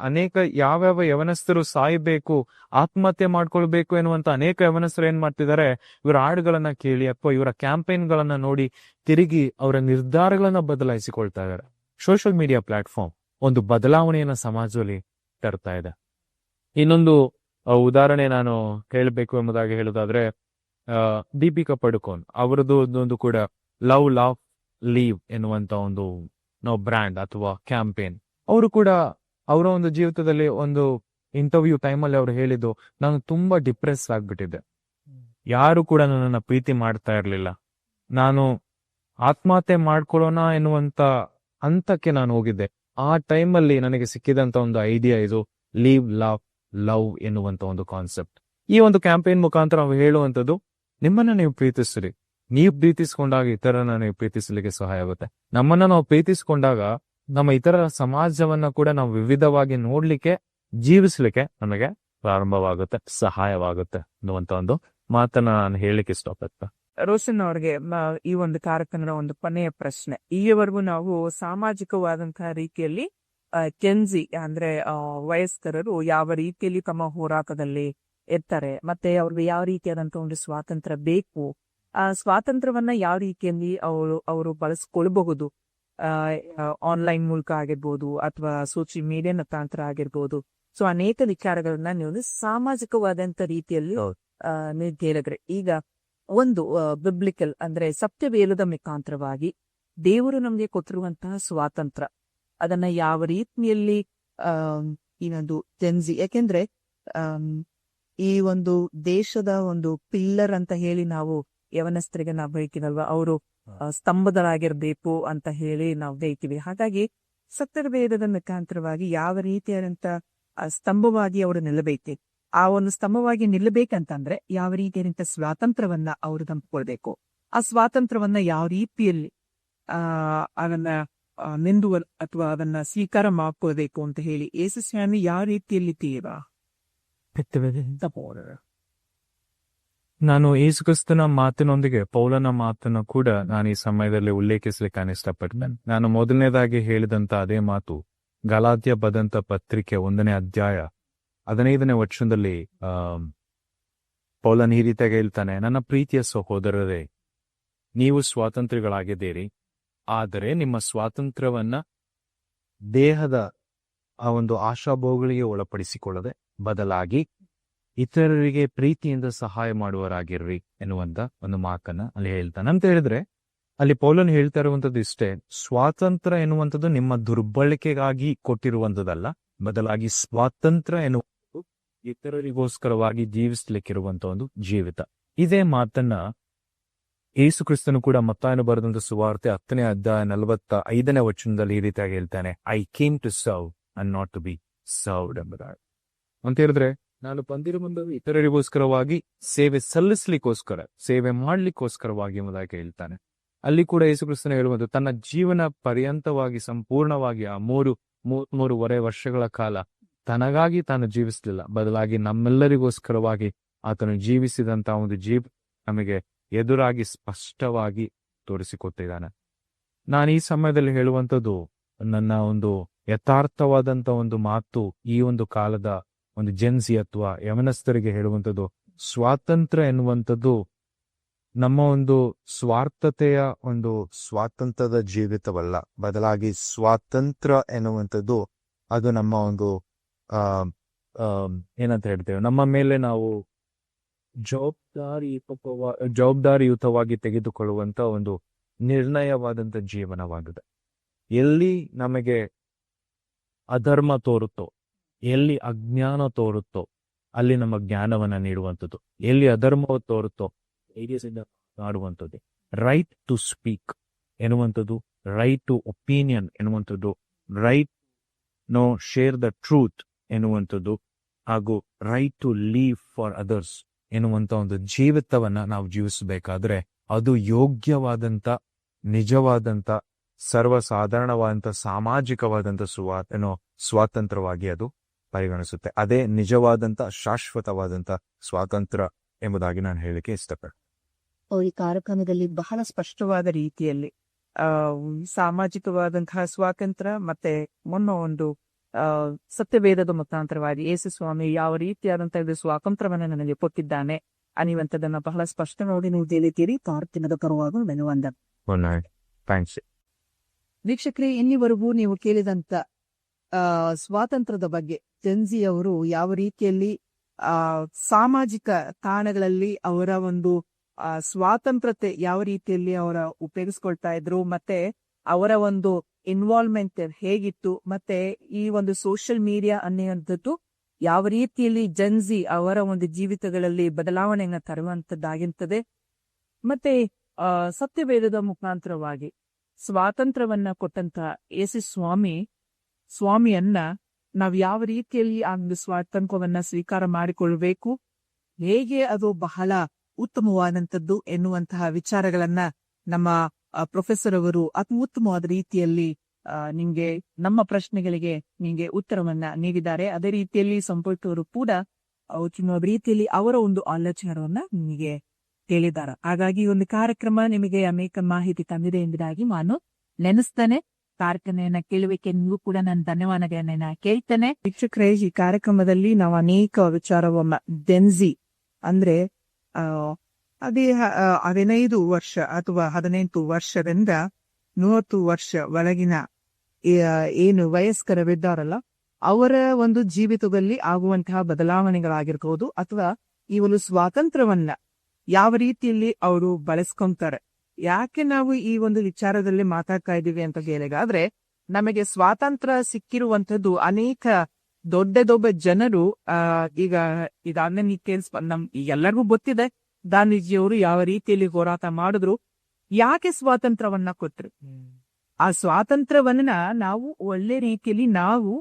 ಯಾವ್ಯಾವ ಯವನಸ್ಥರು ಸಾಯಬೇಕು, ಆತ್ಮಹತ್ಯೆ ಮಾಡ್ಕೊಳ್ಬೇಕು ಎನ್ನುವಂತ ಅನೇಕ ಯವನಸ್ಥರು ಏನ್ ಮಾಡ್ತಿದ್ದಾರೆ, ಇವರ ಹಾಡುಗಳನ್ನ ಕೇಳಿ ಅಥವಾ ಇವರ ಕ್ಯಾಂಪೇನ್ ಗಳನ್ನ ನೋಡಿ ತಿರುಗಿ ಅವರ ನಿರ್ಧಾರಗಳನ್ನ ಬದಲಾಯಿಸಿಕೊಳ್ತಾ ಇದ್ದಾರೆ. ಸೋಷಿಯಲ್ ಮೀಡಿಯಾ ಪ್ಲಾಟ್ಫಾರ್ಮ್ ಒಂದು ಬದಲಾವಣೆಯನ್ನ ಸಮಾಜದಲ್ಲಿ ತರ್ತಾ ಇದೆ. ಇನ್ನೊಂದು ಉದಾಹರಣೆ ನಾನು ಹೇಳಬೇಕು ಎಂಬುದಾಗಿ ಹೇಳೋದಾದ್ರೆ, ದೀಪಿಕಾ ಪಡುಕೋನ್ ಅವರದ್ದು ಒಂದು ಕೂಡ ಲವ್ ಲೀವ್ ಎನ್ನುವಂತ ಒಂದು ಬ್ರ್ಯಾಂಡ್ ಅಥವಾ ಕ್ಯಾಂಪೇನ್. ಅವರು ಕೂಡ ಅವರ ಒಂದು ಜೀವಿತದಲ್ಲಿ ಒಂದು ಇಂಟರ್ವ್ಯೂ ಟೈಮಲ್ಲಿ ಅವರು ಹೇಳಿದ್ದು, ನಾನು ತುಂಬಾ ಡಿಪ್ರೆಸ್ ಆಗ್ಬಿಟ್ಟಿದ್ದೆ, ಯಾರು ಕೂಡ ನನ್ನನ್ನ ಪ್ರೀತಿ ಮಾಡ್ತಾ ಇರ್ಲಿಲ್ಲ, ನಾನು ಆತ್ಮಹತ್ಯೆ ಮಾಡ್ಕೊಳ್ಳೋಣ ಎನ್ನುವಂತ ಹಂತಕ್ಕೆ ನಾನು ಹೋಗಿದ್ದೆ. ಆ ಟೈಮಲ್ಲಿ ನನಗೆ ಸಿಕ್ಕಿದಂತ ಒಂದು ಐಡಿಯಾ ಇದು ಲೀವ್ ಲವ್ ಎನ್ನುವಂತ ಒಂದು ಕಾನ್ಸೆಪ್ಟ್. ಈ ಒಂದು ಕ್ಯಾಂಪೇನ್ ಮುಖಾಂತರ ನಾವು ಹೇಳುವಂಥದ್ದು, ನಿಮ್ಮನ್ನ ನೀವು ಪ್ರೀತಿಸ್ರಿ, ನೀವು ಪ್ರೀತಿಸ್ಕೊಂಡಾಗ ಇತರನ್ನ ನೀವು ಪ್ರೀತಿಸಲಿಕ್ಕೆ ಸಹಾಯ ಆಗುತ್ತೆ. ನಮ್ಮನ್ನ ನಾವು ಪ್ರೀತಿಸ್ಕೊಂಡಾಗ ನಮ್ಮ ಇತರ ಸಮಾಜವನ್ನ ಕೂಡ ನಾವು ವಿವಿಧವಾಗಿ ನೋಡ್ಲಿಕ್ಕೆ, ಜೀವಿಸ್ಲಿಕ್ಕೆ ನಮಗೆ ಪ್ರಾರಂಭವಾಗುತ್ತೆ, ಸಹಾಯವಾಗುತ್ತೆ ಅನ್ನುವಂತ ಒಂದು ಮಾತನ್ನ ನಾನು ಹೇಳಲಿಕ್ಕೆ ಇಷ್ಟಪಡ್ತೆ. ರೋಷನ್ ಅವ್ರಿಗೆ ಈ ಒಂದು ಕಾರ್ಯಕ್ರಮದ ಒಂದು ಕೊನೆಯ ಪ್ರಶ್ನೆ, ಈವರೆಗೂ ನಾವು ಸಾಮಾಜಿಕವಾದಂತಹ ರೀತಿಯಲ್ಲಿ ಕೆನ್ಜಿ ಅಂದ್ರೆ ವಯಸ್ಕರರು ಯಾವ ರೀತಿಯಲ್ಲಿ ತಮ್ಮ ಹೋರಾಟದಲ್ಲಿ ಇರ್ತಾರೆ, ಮತ್ತೆ ಅವ್ರಿಗೆ ಯಾವ ರೀತಿಯಾದಂತಹ ಒಂದು ಸ್ವಾತಂತ್ರ್ಯ ಬೇಕು, ಆ ಸ್ವಾತಂತ್ರ್ಯವನ್ನ ಯಾವ ರೀತಿಯಲ್ಲಿ ಅವರು ಬಳಸ್ಕೊಳ್ಬಹುದು, ಆನ್ಲೈನ್ ಮೂಲಕ ಆಗಿರ್ಬೋದು ಅಥವಾ ಸೋಷಿಯಲ್ ಮೀಡಿಯಾ ಮುಖಾಂತರ ಆಗಿರ್ಬೋದು. ಸೊ ಅನೇಕ ವಿಚಾರಗಳನ್ನ ನೀವು ಸಾಮಾಜಿಕವಾದಂತ ರೀತಿಯಲ್ಲಿ ನೀವು ಕೇಳಿದ್ರೆ ಈಗ ಒಂದು ಬಿಬ್ಲಿಕಲ್ ಅಂದ್ರೆ ಸತ್ಯವೇದದ ಮುಖಾಂತರವಾಗಿ ದೇವರು ನಮಗೆ ಕೊಟ್ಟಿರುವಂತಹ ಸ್ವಾತಂತ್ರ್ಯ ಅದನ್ನ ಯಾವ ರೀತಿಯಲ್ಲಿ ಇನ್ನೊಂದು ಜೆನ್ಜಿ, ಯಾಕೆಂದ್ರೆ ಈ ಒಂದು ದೇಶದ ಒಂದು ಪಿಲ್ಲರ್ ಅಂತ ಹೇಳಿ ನಾವು ಯವನಸ್ಥರಿಗೆ ನಾವು ಬೈತೀವಲ್ವಾ, ಅವರು ಸ್ತಂಭದರಾಗಿರ್ಬೇಕು ಅಂತ ಹೇಳಿ ನಾವು ಬೈತೀವಿ. ಹಾಗಾಗಿ ಸತ್ಯವೇದದ ಮುಖಾಂತರವಾಗಿ ಯಾವ ರೀತಿಯಾದಂತ ಸ್ತಂಭವಾಗಿ ಅವರು ನಿಲ್ಲಬೇಕು, ಆ ಒಂದು ಸ್ತಂಭವಾಗಿ ನಿಲ್ಲಬೇಕಂತಂದ್ರೆ ಯಾವ ರೀತಿಯಾದಂತ ಸ್ವಾತಂತ್ರ್ಯವನ್ನ ಅವರು ತಂದುಕೊಳ್ಬೇಕು, ಆ ಸ್ವಾತಂತ್ರ್ಯವನ್ನ ಯಾವ ರೀತಿಯಲ್ಲಿ ಅದನ್ನ ನಿಂದುವ ಅಥವಾ ಅದನ್ನ ಸ್ವೀಕಾರ ಮಾಡ್ಕೊಳ್ಬೇಕು ಅಂತ ಹೇಳಿ ಯೇಸು ಸ್ವಾಮಿ ಯಾವ ರೀತಿಯಲ್ಲಿ ನಾನು ಯೇಸುಕ್ರಿಸ್ತನ ಮಾತಿನೊಂದಿಗೆ ಪೌಲನ ಮಾತನ್ನು ಕೂಡ ನಾನು ಈ ಸಮಯದಲ್ಲಿ ಉಲ್ಲೇಖಿಸಲಿಕ್ಕೆ ಇಷ್ಟಪಡ್ತೇನೆ. ನಾನು ಮೊದಲನೇದಾಗಿ ಹೇಳಿದಂತ ಅದೇ ಮಾತು ಗಲಾತ್ಯ ಬರೆದಂತ ಪತ್ರಿಕೆ 1ನೇ ಅಧ್ಯಾಯ 15ನೇ ವಚನದಲ್ಲಿ ಪೌಲನ್ ಈ ರೀತಿಯಾಗಿ ಹೇಳ್ತಾನೆ, ನನ್ನ ಪ್ರೀತಿಯ ಸಹೋದರರೇ, ನೀವು ಸ್ವಾತಂತ್ರ್ಯಗಳಾಗಿದ್ದೀರಿ, ಆದರೆ ನಿಮ್ಮ ಸ್ವಾತಂತ್ರ್ಯವನ್ನ ದೇಹದ ಆ ಒಂದು ಆಶಾಭೋಗಳಿಗೆ ಒಳಪಡಿಸಿಕೊಳ್ಳದೆ ಬದಲಾಗಿ ಇತರರಿಗೆ ಪ್ರೀತಿಯಿಂದ ಸಹಾಯ ಮಾಡುವರಾಗಿರ್ರಿ ಎನ್ನುವಂತ ಒಂದು ಮಾತನ್ನ ಅಲ್ಲಿ ಹೇಳ್ತಾನೆ. ಅಂತ ಹೇಳಿದ್ರೆ ಅಲ್ಲಿ ಪೌಲನ್ ಹೇಳ್ತಾ ಇರುವಂತದ್ದು ಇಷ್ಟೇ, ಸ್ವಾತಂತ್ರ್ಯ ಎನ್ನುವಂಥದ್ದು ನಿಮ್ಮ ದುರ್ಬಳಕೆಗಾಗಿ ಕೊಟ್ಟಿರುವಂತದ್ದಲ್ಲ, ಬದಲಾಗಿ ಸ್ವಾತಂತ್ರ್ಯ ಎನ್ನುವಂಥದ್ದು ಇತರರಿಗೋಸ್ಕರವಾಗಿ ಜೀವಿಸ್ಲಿಕ್ಕಿರುವಂತ ಒಂದು ಜೀವಿತ. ಇದೇ ಮಾತನ್ನ ಯೇಸು ಕ್ರಿಸ್ತನು ಕೂಡ ಮತ್ತಾಯನು ಬರೆದಂತ ಸುವಾರ್ತೆ 10ನೇ ಅಧ್ಯಾಯ 45ನೇ ವಚನದಲ್ಲಿ ಈ ರೀತಿಯಾಗಿ ಹೇಳ್ತಾನೆ, I came to serve and not to be served ಎಂಬುದಾಗಿ. ಅಂತ ಹೇಳಿದ್ರೆ ನಾನು ಬಂದಿರುವಂತ ಇತರರಿಗೋಸ್ಕರವಾಗಿ ಸೇವೆ ಸಲ್ಲಿಸ್ಲಿಕ್ಕೋಸ್ಕರ, ಸೇವೆ ಮಾಡ್ಲಿಕ್ಕೋಸ್ಕರವಾಗಿ ಎಂಬುದಾಗಿ ಹೇಳ್ತಾನೆ. ಅಲ್ಲಿ ಕೂಡ ಯೇಸು ಕ್ರಿಸ್ತನು ಹೇಳುವುದು ತನ್ನ ಜೀವನ ಪರ್ಯಂತವಾಗಿ ಸಂಪೂರ್ಣವಾಗಿ ಆ 3.5 ವರ್ಷಗಳ ಕಾಲ ತನಗಾಗಿ ತಾನು ಜೀವಿಸಲಿಲ್ಲ, ಬದಲಾಗಿ ನಮ್ಮೆಲ್ಲರಿಗೋಸ್ಕರವಾಗಿ ಆತನು ಜೀವಿಸಿದಂತ ಒಂದು ನಮಗೆ ಎದುರಾಗಿ ಸ್ಪಷ್ಟವಾಗಿ ತೋರಿಸಿಕೊಟ್ಟಿದ್ದಾನೆ. ನಾನು ಈ ಸಮಯದಲ್ಲಿ ಹೇಳುವಂಥದ್ದು ನನ್ನ ಒಂದು ಯಥಾರ್ಥವಾದಂತ ಒಂದು ಮಾತು, ಈ ಒಂದು ಕಾಲದ ಒಂದು ಜೆನ್ಸಿ ಅಥವಾ ಯವನಸ್ಥರಿಗೆ ಹೇಳುವಂಥದ್ದು, ಸ್ವಾತಂತ್ರ್ಯ ಎನ್ನುವಂಥದ್ದು ನಮ್ಮ ಒಂದು ಸ್ವಾರ್ಥತೆಯ ಒಂದು ಸ್ವಾತಂತ್ರ್ಯದ ಜೀವಿತವಲ್ಲ, ಬದಲಾಗಿ ಸ್ವಾತಂತ್ರ್ಯ ಎನ್ನುವಂಥದ್ದು ಅದು ನಮ್ಮ ಒಂದು ಏನಂತ ಹೇಳ್ತೇವೆ, ನಮ್ಮ ಮೇಲೆ ನಾವು ಜವಾಬ್ದಾರಿಯುತವಾಗಿ ತೆಗೆದುಕೊಳ್ಳುವಂತ ಒಂದು ನಿರ್ಣಯವಾದಂತ ಜೀವನವಾಗಿದೆ. ಎಲ್ಲಿ ನಮಗೆ ಅಧರ್ಮ ತೋರುತ್ತೋ, ಎಲ್ಲಿ ಅಜ್ಞಾನ ತೋರುತ್ತೋ ಅಲ್ಲಿ ನಮ್ಮ ಜ್ಞಾನವನ್ನ ನೀಡುವಂಥದ್ದು, ಎಲ್ಲಿ ಅಧರ್ಮ ತೋರುತ್ತೋ ಮಾಡುವಂಥದ್ದು. ರೈಟ್ ಟು ಸ್ಪೀಕ್ ಎನ್ನುವಂಥದ್ದು, ರೈಟ್ ಟು ಒಪಿನಿಯನ್ ಎನ್ನುವಂಥದ್ದು, right no share the truth ಎನ್ನುವಂಥದ್ದು, ಹಾಗೂ right to live for others ಎನ್ನುವಂತ ಒಂದು ಜೀವಿತವನ್ನ ನಾವು ಜೀವಿಸಬೇಕಾದ್ರೆ ಅದು ಯೋಗ್ಯವಾದಂತ, ನಿಜವಾದಂತ, ಸರ್ವಸಾಧಾರಣವಾದಂತ, ಸಾಮಾಜಿಕವಾದಂತ ಸ್ವಾತಂತ್ರ್ಯವಾಗಿ ಅದು ಪರಿಗಣಿಸುತ್ತೆ. ಅದೇ ನಿಜವಾದಂತ, ಶಾಶ್ವತವಾದಂತ ಸ್ವಾತಂತ್ರ್ಯ ಎಂಬುದಾಗಿ ನಾನು ಹೇಳಿಕೆ ಇಷ್ಟಪಡ್ತೀನಿ. ಈ ಕಾರ್ಯಕ್ರಮದಲ್ಲಿ ಬಹಳ ಸ್ಪಷ್ಟವಾದ ರೀತಿಯಲ್ಲಿ ಸಾಮಾಜಿಕವಾದಂತಹ ಸ್ವಾತಂತ್ರ್ಯ ಮತ್ತೆ ಒಂದು ಸತ್ಯವೇದದ ಮುಖಾಂತರವಾಗಿ ಯೇಸು ಸ್ವಾಮಿ ಯಾವ ರೀತಿಯಾದಂತಹ ಸ್ವಾತಂತ್ರ್ಯವನ್ನ ನನಗೆ ಕೊಟ್ಟಿದ್ದಾನೆ ಅನ್ನುವಂಥದ್ದನ್ನ ಬಹಳ ಸ್ಪಷ್ಟ ನೋಡಿ ನೀವು ತಿಳಿತೀರಿ. ಪ್ರಾರ್ಥನೆದ ಪರವಾಗಿ ಧನ್ಯವಾದ. ವೀಕ್ಷಕರೇ, ಇನ್ನಿವರೆಗೂ ನೀವು ಕೇಳಿದಂತ ಸ್ವಾತಂತ್ರ್ಯದ ಬಗ್ಗೆ ಜೆನ್ಜಿ ಅವರು ಯಾವ ರೀತಿಯಲ್ಲಿ ಸಾಮಾಜಿಕ ತಾಣಗಳಲ್ಲಿ ಅವರ ಒಂದು ಸ್ವಾತಂತ್ರ್ಯತೆ ಯಾವ ರೀತಿಯಲ್ಲಿ ಅವರ ಉಪಯೋಗಿಸ್ಕೊಳ್ತಾ ಇದ್ರು, ಮತ್ತೆ ಅವರ ಒಂದು ಇನ್ವಾಲ್ವ್ಮೆಂಟ್ ಹೇಗಿತ್ತು, ಮತ್ತೆ ಈ ಒಂದು ಸೋಷಿಯಲ್ ಮೀಡಿಯಾ ಅನ್ನುವಂಥದ್ದು ಯಾವ ರೀತಿಯಲ್ಲಿ ಜೆನ್ಜಿ ಅವರ ಒಂದು ಜೀವಿತಗಳಲ್ಲಿ ಬದಲಾವಣೆಯನ್ನ ತರುವಂತದ್ದಾಗಿರ್ತದೆ, ಮತ್ತೆ ಸತ್ಯವೇದದ ಮುಖಾಂತರವಾಗಿ ಸ್ವಾತಂತ್ರ್ಯವನ್ನ ಕೊಟ್ಟಂತ ಯೇಸು ಸ್ವಾಮಿಯನ್ನ ನಾವು ಯಾವ ರೀತಿಯಲ್ಲಿ ಆ ಒಂದು ಸ್ವಾತಂತ್ರ್ಯವನ್ನ ಸ್ವೀಕಾರ ಮಾಡಿಕೊಳ್ಬೇಕು, ಹೇಗೆ ಅದು ಬಹಳ ಉತ್ತಮವಾದಂಥದ್ದು ಎನ್ನುವಂತಹ ವಿಚಾರಗಳನ್ನ ನಮ್ಮ ಪ್ರೊಫೆಸರ್ ಅವರು ಅತಿ ಉತ್ತಮವಾದ ರೀತಿಯಲ್ಲಿ ನಿಮ್ಗೆ ನಮ್ಮ ಪ್ರಶ್ನೆಗಳಿಗೆ ನಿಮ್ಗೆ ಉತ್ತರವನ್ನ ನೀಡಿದ್ದಾರೆ. ಅದೇ ರೀತಿಯಲ್ಲಿ ಸಂಪರ್ಕವರು ಕೂಡ ಉತ್ತಮವಾದ ರೀತಿಯಲ್ಲಿ ಅವರ ಒಂದು ಆಲೋಚನೆಗಳನ್ನ ನಿಮಗೆ ಹೇಳಿದ್ದಾರೆ. ಹಾಗಾಗಿ ಒಂದು ಕಾರ್ಯಕ್ರಮ ನಿಮಗೆ ಅನೇಕ ಮಾಹಿತಿ ತಂದಿದೆ ಎಂಬುದಾಗಿ ನಾನು ನೆನೆಸ್ತೇನೆ. ಕಾರ್ಯಕ್ರಮವನ್ನ ಕೇಳುವಿಕೆ ನೀವು ಕೂಡ ನಾನು ಧನ್ಯವಾದಗಳನ್ನ ಕೇಳ್ತೇನೆ. ವೀಕ್ಷಕರೇ, ಈ ಕಾರ್ಯಕ್ರಮದಲ್ಲಿ ನಾವು ಅನೇಕ ವಿಚಾರವನ್ನ ಜೆನ್ಜಿ ಅಂದ್ರೆ ಅದೇ 15 ವರ್ಷ ಅಥವಾ 18 ವರ್ಷದಿಂದ 30 ವರ್ಷ ಒಳಗಿನ ಏನು ವಯಸ್ಕರವಿದ್ದಾರಲ್ಲ ಅವರ ಒಂದು ಜೀವಿತದಲ್ಲಿ ಆಗುವಂತಹ ಬದಲಾವಣೆಗಳಾಗಿರ್ಬೋದು, ಅಥವಾ ಈ ಒಂದು ಸ್ವಾತಂತ್ರ್ಯವನ್ನ ಯಾವ ರೀತಿಯಲ್ಲಿ ಅವರು ಬಳಸ್ಕೊಂತಾರೆ. ಯಾಕೆ ನಾವು ಈ ಒಂದು ವಿಚಾರದಲ್ಲಿ ಮಾತಾಡ್ತಾ ಇದ್ದೀವಿ ಅಂತ ಹೇಳಿಗಾದ್ರೆ, ನಮಗೆ ಸ್ವಾತಂತ್ರ್ಯ ಸಿಕ್ಕಿರುವಂತದ್ದು ಅನೇಕ ದೊಡ್ಡ ದೊಡ್ಡ ಜನರು ಈಗ ಇದಾದ್ಮೇಲೆ ನೀವು ಎಲ್ಲರಿಗೂ ಗೊತ್ತಿದೆ ಗಾಂಧೀಜಿಯವರು ಯಾವ ರೀತಿಯಲ್ಲಿ ಹೋರಾಟ ಮಾಡಿದ್ರು, ಯಾಕೆ ಸ್ವಾತಂತ್ರ್ಯವನ್ನ ಕೊಟ್ರು. ಆ ಸ್ವಾತಂತ್ರ್ಯವನ್ನ ನಾವು ಒಳ್ಳೆ ರೀತಿಯಲ್ಲಿ ನಾವು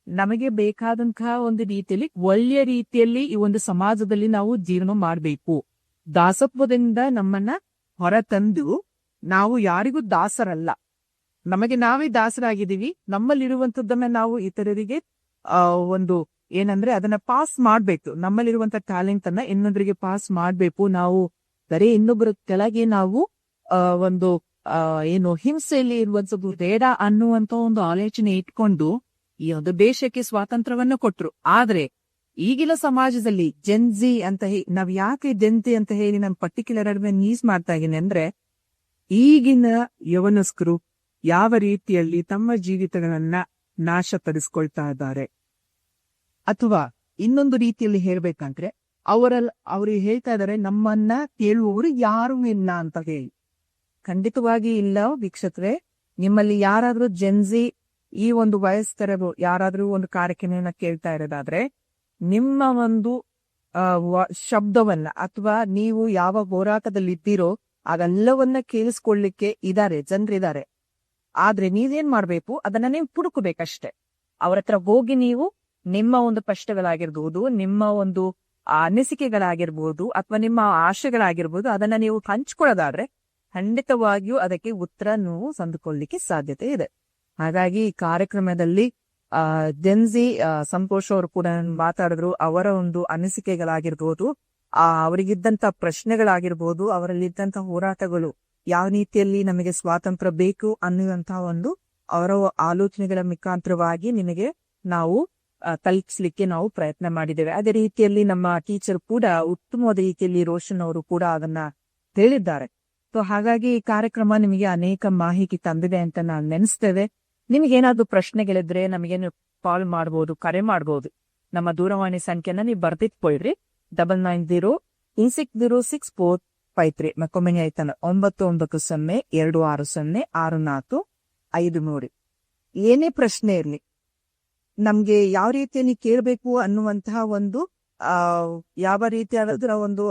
ನಮಗೆ ಬೇಕಾದಂತಹ ಒಂದು ರೀತಿಯಲ್ಲಿ ಒಳ್ಳೆಯ ರೀತಿಯಲ್ಲಿ ಈ ಒಂದು ಸಮಾಜದಲ್ಲಿ ನಾವು ಜೀವನ ಮಾಡಬೇಕು. ದಾಸತ್ವದಿಂದ ನಮ್ಮನ್ನ ಹೊರತಂದು ನಾವು ಯಾರಿಗೂ ದಾಸರಲ್ಲ, ನಮಗೆ ನಾವೇ ದಾಸರಾಗಿದ್ದೀವಿ. ನಮ್ಮಲ್ಲಿರುವಂತದ್ದನ್ನ ನಾವು ಇತರರಿಗೆ ಒಂದು ಏನಂದ್ರೆ ಅದನ್ನ ಪಾಸ್ ಮಾಡ್ಬೇಕು. ನಮ್ಮಲ್ಲಿರುವಂತ ಟ್ಯಾಲೆಂಟ್ ಅನ್ನ ಇನ್ನೊಬ್ಬರಿಗೆ ಪಾಸ್ ಮಾಡ್ಬೇಕು. ನಾವು ಬರೀ ಇನ್ನೊಬ್ಬರ ಕೆಳಗೆ ನಾವು ಒಂದು ಏನು ಹಿಂಸೆಯಲ್ಲಿ ಇರುವಂತದ್ದು ಬೇಡ ಅನ್ನುವಂತ ಒಂದು ಆಲೋಚನೆ ಇಟ್ಕೊಂಡು ಈ ಒಂದು ದೇಶಕ್ಕೆ ಸ್ವಾತಂತ್ರ್ಯವನ್ನ ಕೊಟ್ರು. ಆದ್ರೆ ಈಗಿನ ಸಮಾಜದಲ್ಲಿ ಜೆನ್ಜಿ ಅಂತ ನಾವ್ ಯಾಕೆ ಜೆನ್ಜಿ ಅಂತ ಹೇಳಿ ನಾನು ಪರ್ಟಿಕ್ಯುಲರ್ ಆಗಿ ಯೂಸ್ ಮಾಡ್ತಾ ಇದ್ದೀನಿ ಅಂದ್ರೆ, ಈಗಿನ ಯವನಸ್ಕರು ಯಾವ ರೀತಿಯಲ್ಲಿ ತಮ್ಮ ಜೀವಿತಗಳನ್ನ ನಾಶಪಡಿಸ್ಕೊಳ್ತಾ ಇದ್ದಾರೆ, ಅಥವಾ ಇನ್ನೊಂದು ರೀತಿಯಲ್ಲಿ ಹೇಳ್ಬೇಕಂದ್ರೆ ಅವರು ಹೇಳ್ತಾ ಇದಾರೆ ನಮ್ಮನ್ನ ಕೇಳುವವರು ಯಾರು ಇಲ್ಲ ಅಂತ ಹೇಳಿ. ಖಂಡಿತವಾಗಿ ಇಲ್ಲ ವೀಕ್ಷಕರೇ. ನಿಮ್ಮಲ್ಲಿ ಯಾರಾದ್ರೂ ಜೆನ್ಜಿ ಈ ಒಂದು ವಯಸ್ಕರರು ಯಾರಾದ್ರೂ ಒಂದು ಕಾರ್ಯಕ್ರಮವನ್ನ ಕೇಳ್ತಾ ಇರೋದಾದ್ರೆ, ನಿಮ್ಮ ಒಂದು ಶಬ್ದವನ್ನ ಅಥವಾ ನೀವು ಯಾವ ಹೋರಾಟದಲ್ಲಿ ಇದ್ದೀರೋ ಅದೆಲ್ಲವನ್ನ ಕೇಳಿಸ್ಕೊಳ್ಳಿಕ್ಕೆ ಜನರಿದ್ದಾರೆ. ಆದ್ರೆ ನೀವೇನ್ ಮಾಡ್ಬೇಕು, ಅದನ್ನ ನೀವು ಹುಡುಕಬೇಕಷ್ಟೆ. ಅವ್ರ ಹತ್ರ ಹೋಗಿ ನೀವು ನಿಮ್ಮ ಒಂದು ಕಷ್ಟಗಳಾಗಿರ್ಬೋದು, ನಿಮ್ಮ ಒಂದು ಅನಿಸಿಕೆಗಳಾಗಿರ್ಬೋದು, ಅಥವಾ ನಿಮ್ಮ ಆಶೆಗಳಾಗಿರ್ಬೋದು, ಅದನ್ನ ನೀವು ಹಂಚ್ಕೊಳ್ಳೋದಾದ್ರೆ ಖಂಡಿತವಾಗಿಯೂ ಅದಕ್ಕೆ ಉತ್ತರ ನೀವು ತಂದುಕೊಳ್ಳಿಕ್ಕೆ ಸಾಧ್ಯತೆ ಇದೆ. ಹಾಗಾಗಿ ಈ ಕಾರ್ಯಕ್ರಮದಲ್ಲಿ ಜೆನ್ಜಿ ಸಂತೋಷ್ ಅವರು ಕೂಡ ಮಾತಾಡಿದ್ರು. ಅವರ ಒಂದು ಅನಿಸಿಕೆಗಳಾಗಿರ್ಬೋದು, ಅವರಿಗಿದ್ದಂತ ಪ್ರಶ್ನೆಗಳಾಗಿರ್ಬೋದು, ಅವರಲ್ಲಿದ್ದಂತ ಹೋರಾಟಗಳು, ಯಾವ ರೀತಿಯಲ್ಲಿ ನಮಗೆ ಸ್ವಾತಂತ್ರ್ಯ ಬೇಕು ಅನ್ನುವಂತಹ ಒಂದು ಅವರ ಆಲೋಚನೆಗಳ ಮುಖಾಂತರವಾಗಿ ನಿಮಗೆ ನಾವು ತಲುಪಿಸ್ಲಿಕ್ಕೆ ನಾವು ಪ್ರಯತ್ನ ಮಾಡಿದ್ದೇವೆ. ಅದೇ ರೀತಿಯಲ್ಲಿ ನಮ್ಮ ಟೀಚರ್ ಕೂಡ ಉತ್ತಮವಾದ ರೀತಿಯಲ್ಲಿ ರೋಷನ್ ಅವರು ಕೂಡ ಅದನ್ನ ಹೇಳಿದ್ದಾರೆ. ಸೊ ಹಾಗಾಗಿ ಈ ಕಾರ್ಯಕ್ರಮ ನಿಮಗೆ ಅನೇಕ ಮಾಹಿತಿ ತಂದಿದೆ ಅಂತ ನಾವು ನೆನೆಸ್ತೇವೆ. ನಿಮ್ಗೇನಾದ್ರೂ ಪ್ರಶ್ನೆಗಳಿದ್ರೆ ನಮಗೇನು ಕಾಲ್ ಮಾಡಬಹುದು, ಕರೆ ಮಾಡಬಹುದು. ನಮ್ಮ ದೂರವಾಣಿ ಸಂಖ್ಯೆನ ನೀವು ಬರ್ದಿಟ್ಕೊಳ್ರಿ, 9906064653. ಮಕ್ಕೊಮ್ಮೆ ಆಯ್ತಾನ 9902606453. ಏನೇ ಪ್ರಶ್ನೆ ಇರ್ಲಿ, ನಮ್ಗೆ ಯಾವ ರೀತಿಯಲ್ಲಿ ಕೇಳಬೇಕು ಅನ್ನುವಂತಹ ಒಂದು ಯಾವ ರೀತಿಯಾದ ಒಂದು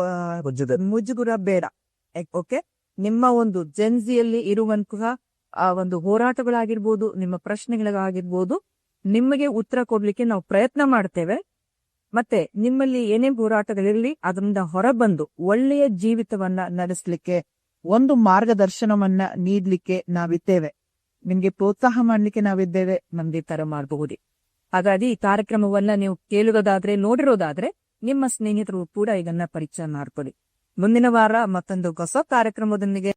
ಮುಜುಗುರ ಬೇಡ. ಓಕೆ, ನಿಮ್ಮ ಒಂದು ಜೆನ್ಜಿಯಲ್ಲಿ ಇರುವಂತಹ ಒಂದು ಹೋರಾಟಗಳಾಗಿರ್ಬೋದು, ನಿಮ್ಮ ಪ್ರಶ್ನೆಗಳಾಗಿರ್ಬೋದು, ನಿಮಗೆ ಉತ್ತರ ಕೊಡ್ಲಿಕ್ಕೆ ನಾವು ಪ್ರಯತ್ನ ಮಾಡ್ತೇವೆ. ಮತ್ತೆ ನಿಮ್ಮಲ್ಲಿ ಏನೇ ಹೋರಾಟಗಳಿರಲಿ ಅದರಿಂದ ಹೊರಬಂದು ಒಳ್ಳೆಯ ಜೀವಿತವನ್ನ ನಡೆಸಲಿಕ್ಕೆ ಒಂದು ಮಾರ್ಗದರ್ಶನವನ್ನ ನೀಡ್ಲಿಕ್ಕೆ ನಾವಿದ್ದೇವೆ. ನಿಮ್ಗೆ ಪ್ರೋತ್ಸಾಹ ಮಾಡ್ಲಿಕ್ಕೆ ನಾವಿದ್ದೇವೆ. ನಮ್ಗೆ ತರ ಮಾಡಬಹುದು. ಹಾಗಾಗಿ ಈ ಕಾರ್ಯಕ್ರಮವನ್ನ ನೀವು ಕೇಳುವುದಾದ್ರೆ, ನೋಡಿರೋದಾದ್ರೆ ನಿಮ್ಮ ಸ್ನೇಹಿತರು ಕೂಡ ಇದನ್ನ ಪರಿಚಯ ಮಾಡ್ಕೊಳ್ಳಿ. ಮುಂದಿನ ವಾರ ಮತ್ತೊಂದು ಹೊಸ ಕಾರ್ಯಕ್ರಮದೊಂದಿಗೆ